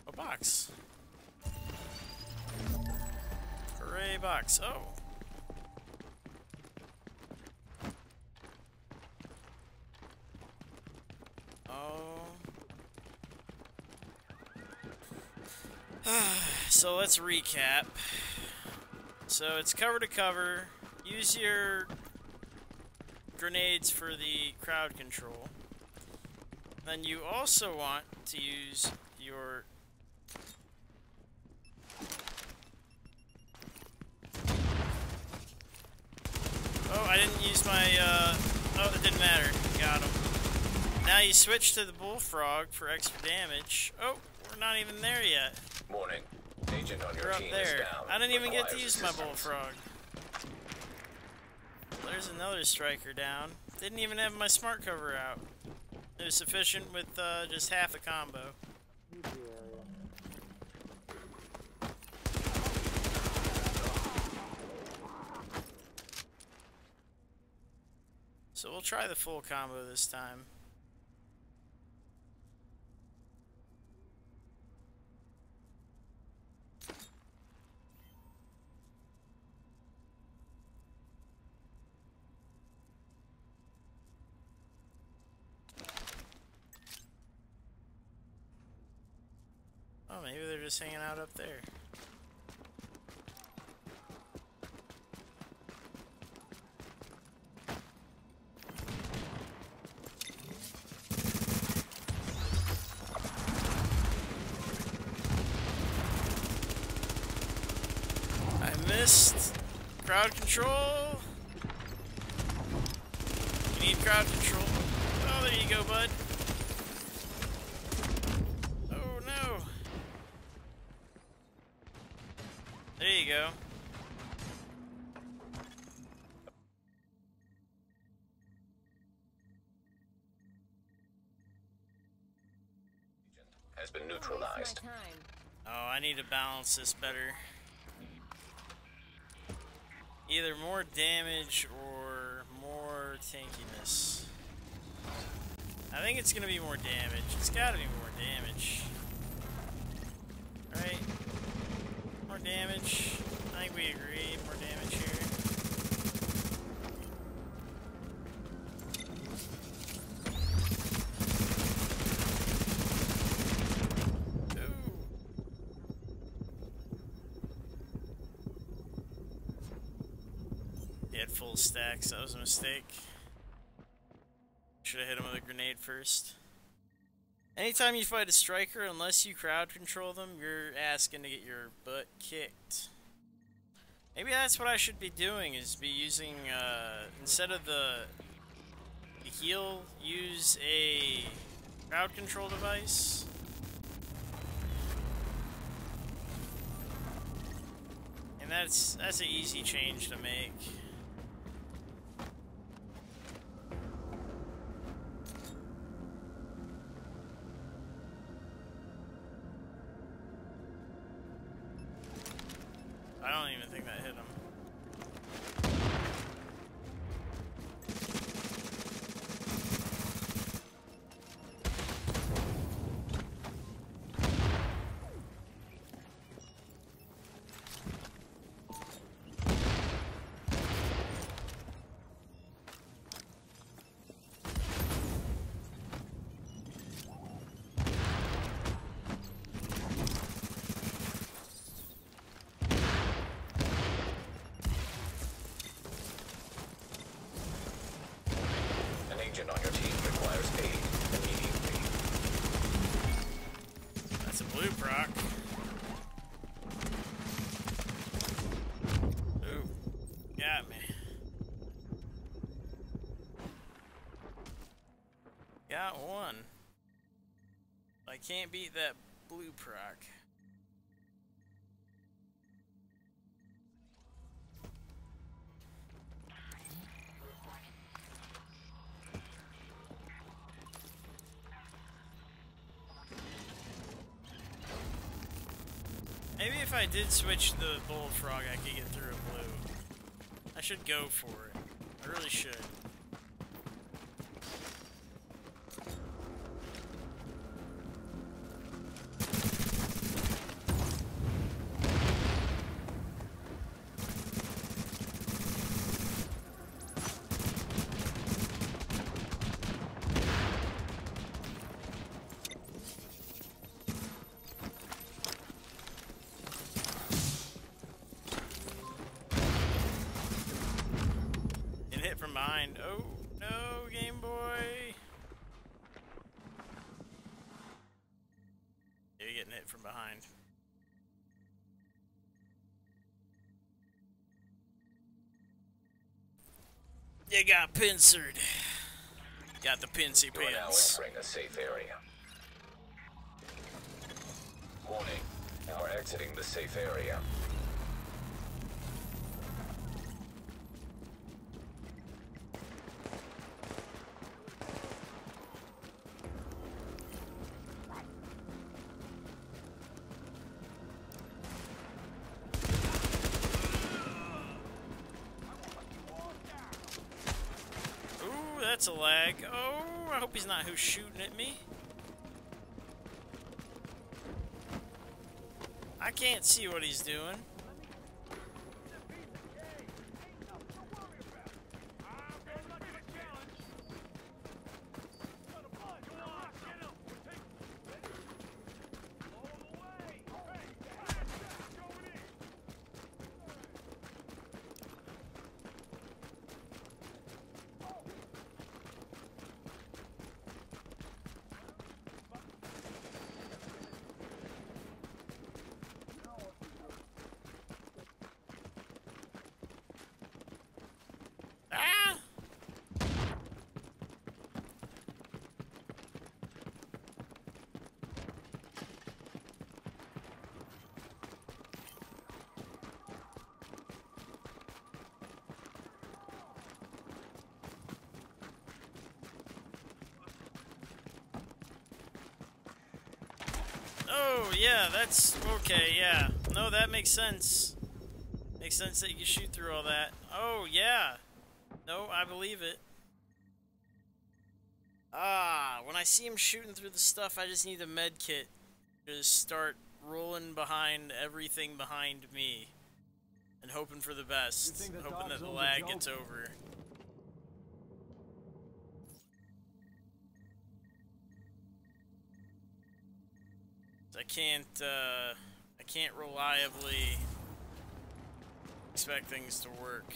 A box. Hooray, box. Oh. So let's recap. So it's cover to cover. Use your grenades for the crowd control. Then you also want to use your oh, I didn't use my oh, it didn't matter. Got him. Now you switch to the bullfrog for extra damage. Oh, we're not even there yet. Warning. Agent on your We're up team there. is down. I didn't even get to Requires use my assistance. bullfrog. There's another striker down. Didn't even have my smart cover out. It was sufficient with just half a combo. So we'll try the full combo this time. just hanging out up there. I missed crowd control. You need crowd control. Oh, there you go, bud. Oh, no. There you go. Has been neutralized. Oh, I need to balance this better. Either more damage or more tankiness. I think it's gonna be more damage. It's gotta be more damage. Right? More damage. I think we agree. More damage here. He had full stacks. That was a mistake. Should have hit him with a grenade first. Anytime you fight a striker, unless you crowd control them, you're asking to get your butt kicked. Maybe that's what I should be doing, is be using, instead of the heal, use a crowd control device. And that's an easy change to make. I don't even think that hit him. On your team requires aid immediately. That's a blue proc. Ooh, got me. Got one. I can't beat that blue proc. Maybe if I did switch the bullfrog, I could get through a blue. I should go for it. I really should. From behind. Oh no, Game Boy. You're getting hit from behind. You got pincered. Got the pincy You are now pants. entering a safe area. Warning. You are exiting the safe area. That's a lag. Oh, I hope he's not who's shooting at me. I can't see what he's doing. Oh, yeah, that's okay, yeah. No, that makes sense. Makes sense that you shoot through all that. Oh, yeah. No, I believe it. Ah, when I see him shooting through the stuff, I just need a med kit. Just start rolling behind everything behind me. And hoping for the best. Hoping that the lag gets over. I can't reliably expect things to work.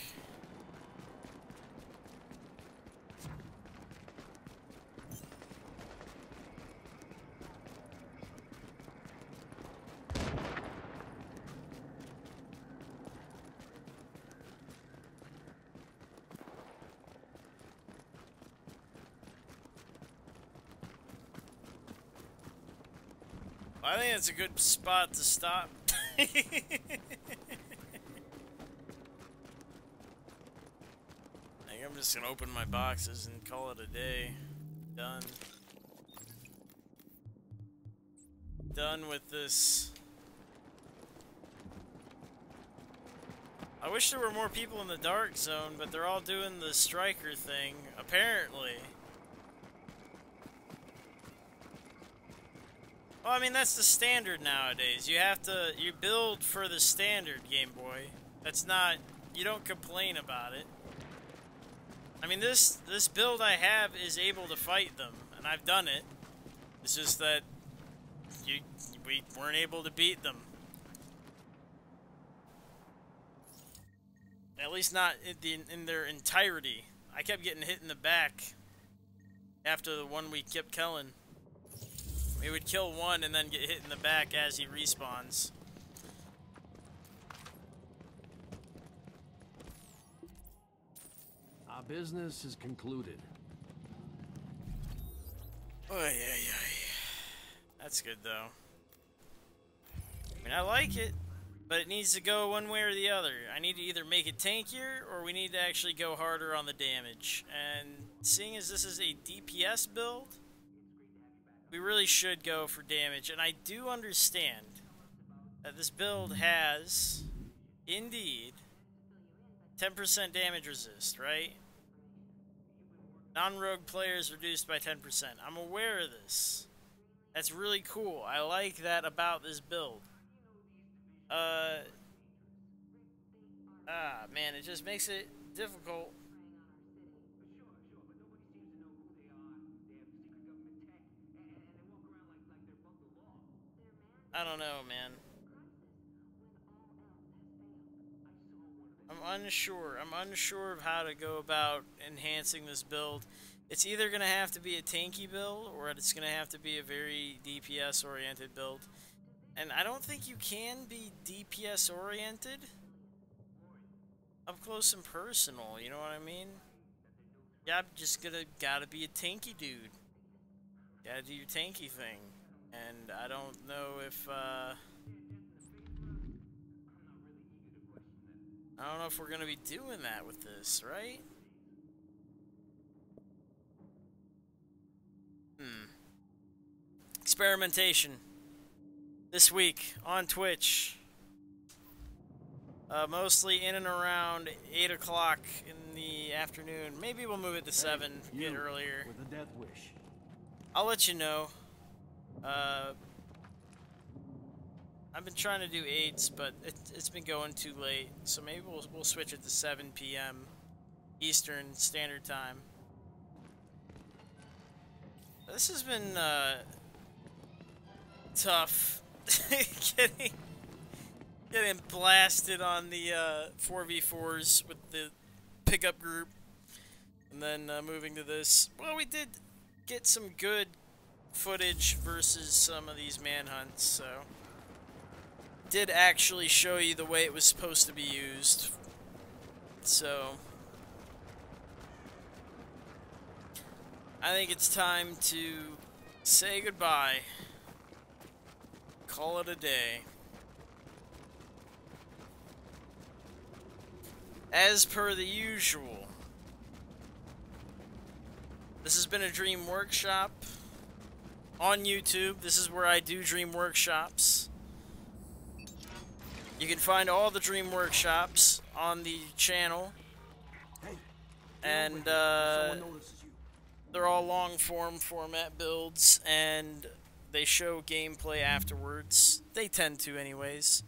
I think it's a good spot to stop. I think I'm just gonna open my boxes and call it a day. Done. Done with this. I wish there were more people in the dark zone, but they're all doing the striker thing, apparently. Well, I mean, that's the standard nowadays. You build for the standard, Game Boy. That's not, you don't complain about it. I mean, this build I have is able to fight them, and I've done it. It's just that we weren't able to beat them. At least not in their entirety. I kept getting hit in the back after the one we kept killing. We would kill one and then get hit in the back as he respawns. Our business is concluded. Oy, oy, oy. That's good, though. I mean, I like it, but it needs to go one way or the other. I need to either make it tankier, or we need to actually go harder on the damage. And seeing as this is a DPS build, we really should go for damage. And I do understand that this build has, indeed, 10% damage resist, right? Non-rogue players reduced by 10%. I'm aware of this. That's really cool. I like that about this build. Man, it just makes it difficult. I don't know, man. I'm unsure. I'm unsure of how to go about enhancing this build. It's either going to have to be a tanky build, or it's going to have to be a very DPS-oriented build. And I don't think you can be DPS-oriented up close and personal, you know what I mean? Yeah, I'm just gotta be a tanky dude. Gotta do your tanky thing. And I don't know if, I don't know if we're gonna be doing that with this, right? Experimentation. This week on Twitch. Mostly in and around 8 o'clock in the afternoon. Maybe we'll move it to 7, get earlier. With a death wish. I'll let you know. I've been trying to do 8s, but it's been going too late. So maybe we'll switch it to 7 p.m. Eastern Standard Time. This has been tough. Getting blasted on the 4v4s with the pickup group, and then moving to this. Well, we did get some good footage versus some of these manhunts, so did actually show you the way it was supposed to be used. So I think it's time to say goodbye. Call it a day. As per the usual, this has been a Dream Workshop on YouTube. This is where I do dream workshops. You can find all the dream workshops on the channel. And they're all long form format builds, and they show gameplay afterwards. They tend to anyways.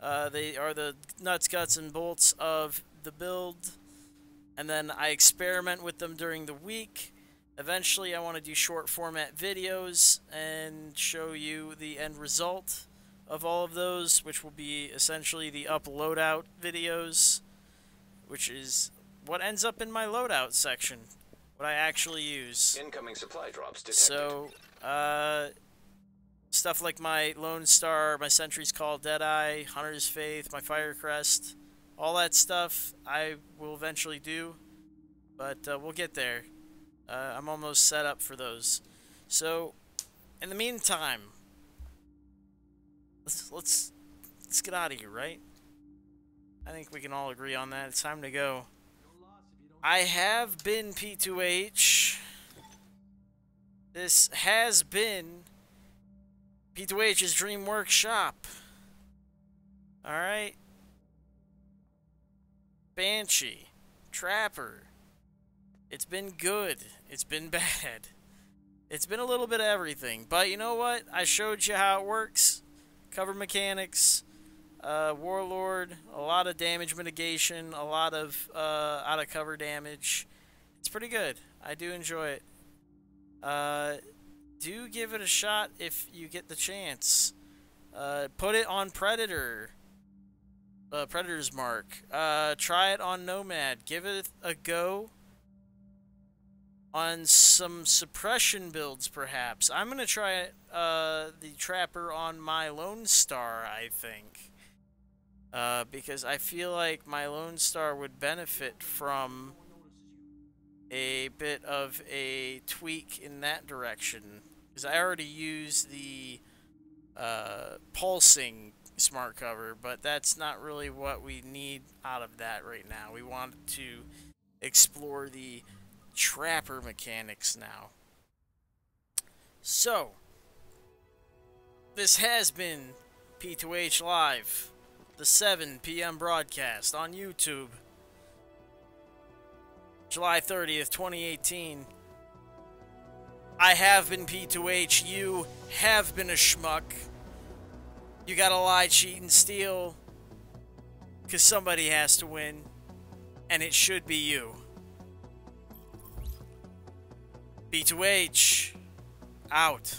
They are the nuts, guts, and bolts of the build, and then I experiment with them during the week. Eventually I want to do short format videos and show you the end result of all of those, which will be essentially the uploadout videos, which is what ends up in my loadout section, what I actually use. Incoming supply drops detected. So, stuff like my Lone Star, my Sentry's Call, Deadeye, Hunter's Faith, my Firecrest, all that stuff I will eventually do, but we'll get there. I'm almost set up for those. So, in the meantime, let's get out of here, right? I think we can all agree on that. It's time to go. I have been P2H. This has been P2H's Dream Workshop. Alright? Banshee. Trapper. It's been good. It's been bad. It's been a little bit of everything. But you know what? I showed you how it works. Cover mechanics. Warlord, a lot of damage mitigation, a lot of out of cover damage. It's pretty good. I do enjoy it. Do give it a shot if you get the chance. Put it on Predator. Predator's Mark. Try it on Nomad. Give it a go on some suppression builds, perhaps. I'm going to try the Trapper on my Lone Star, I think. Because I feel like my Lone Star would benefit from a bit of a tweak in that direction. Because I already use the pulsing smart cover, but that's not really what we need out of that right now. We want to explore the Trapper mechanics now. So, this has been P2H Live, the 7 p.m. broadcast on YouTube, July 30th, 2018. I have been P2H, you have been a schmuck. You gotta lie, cheat, and steal, because somebody has to win, and it should be you. P2H, out.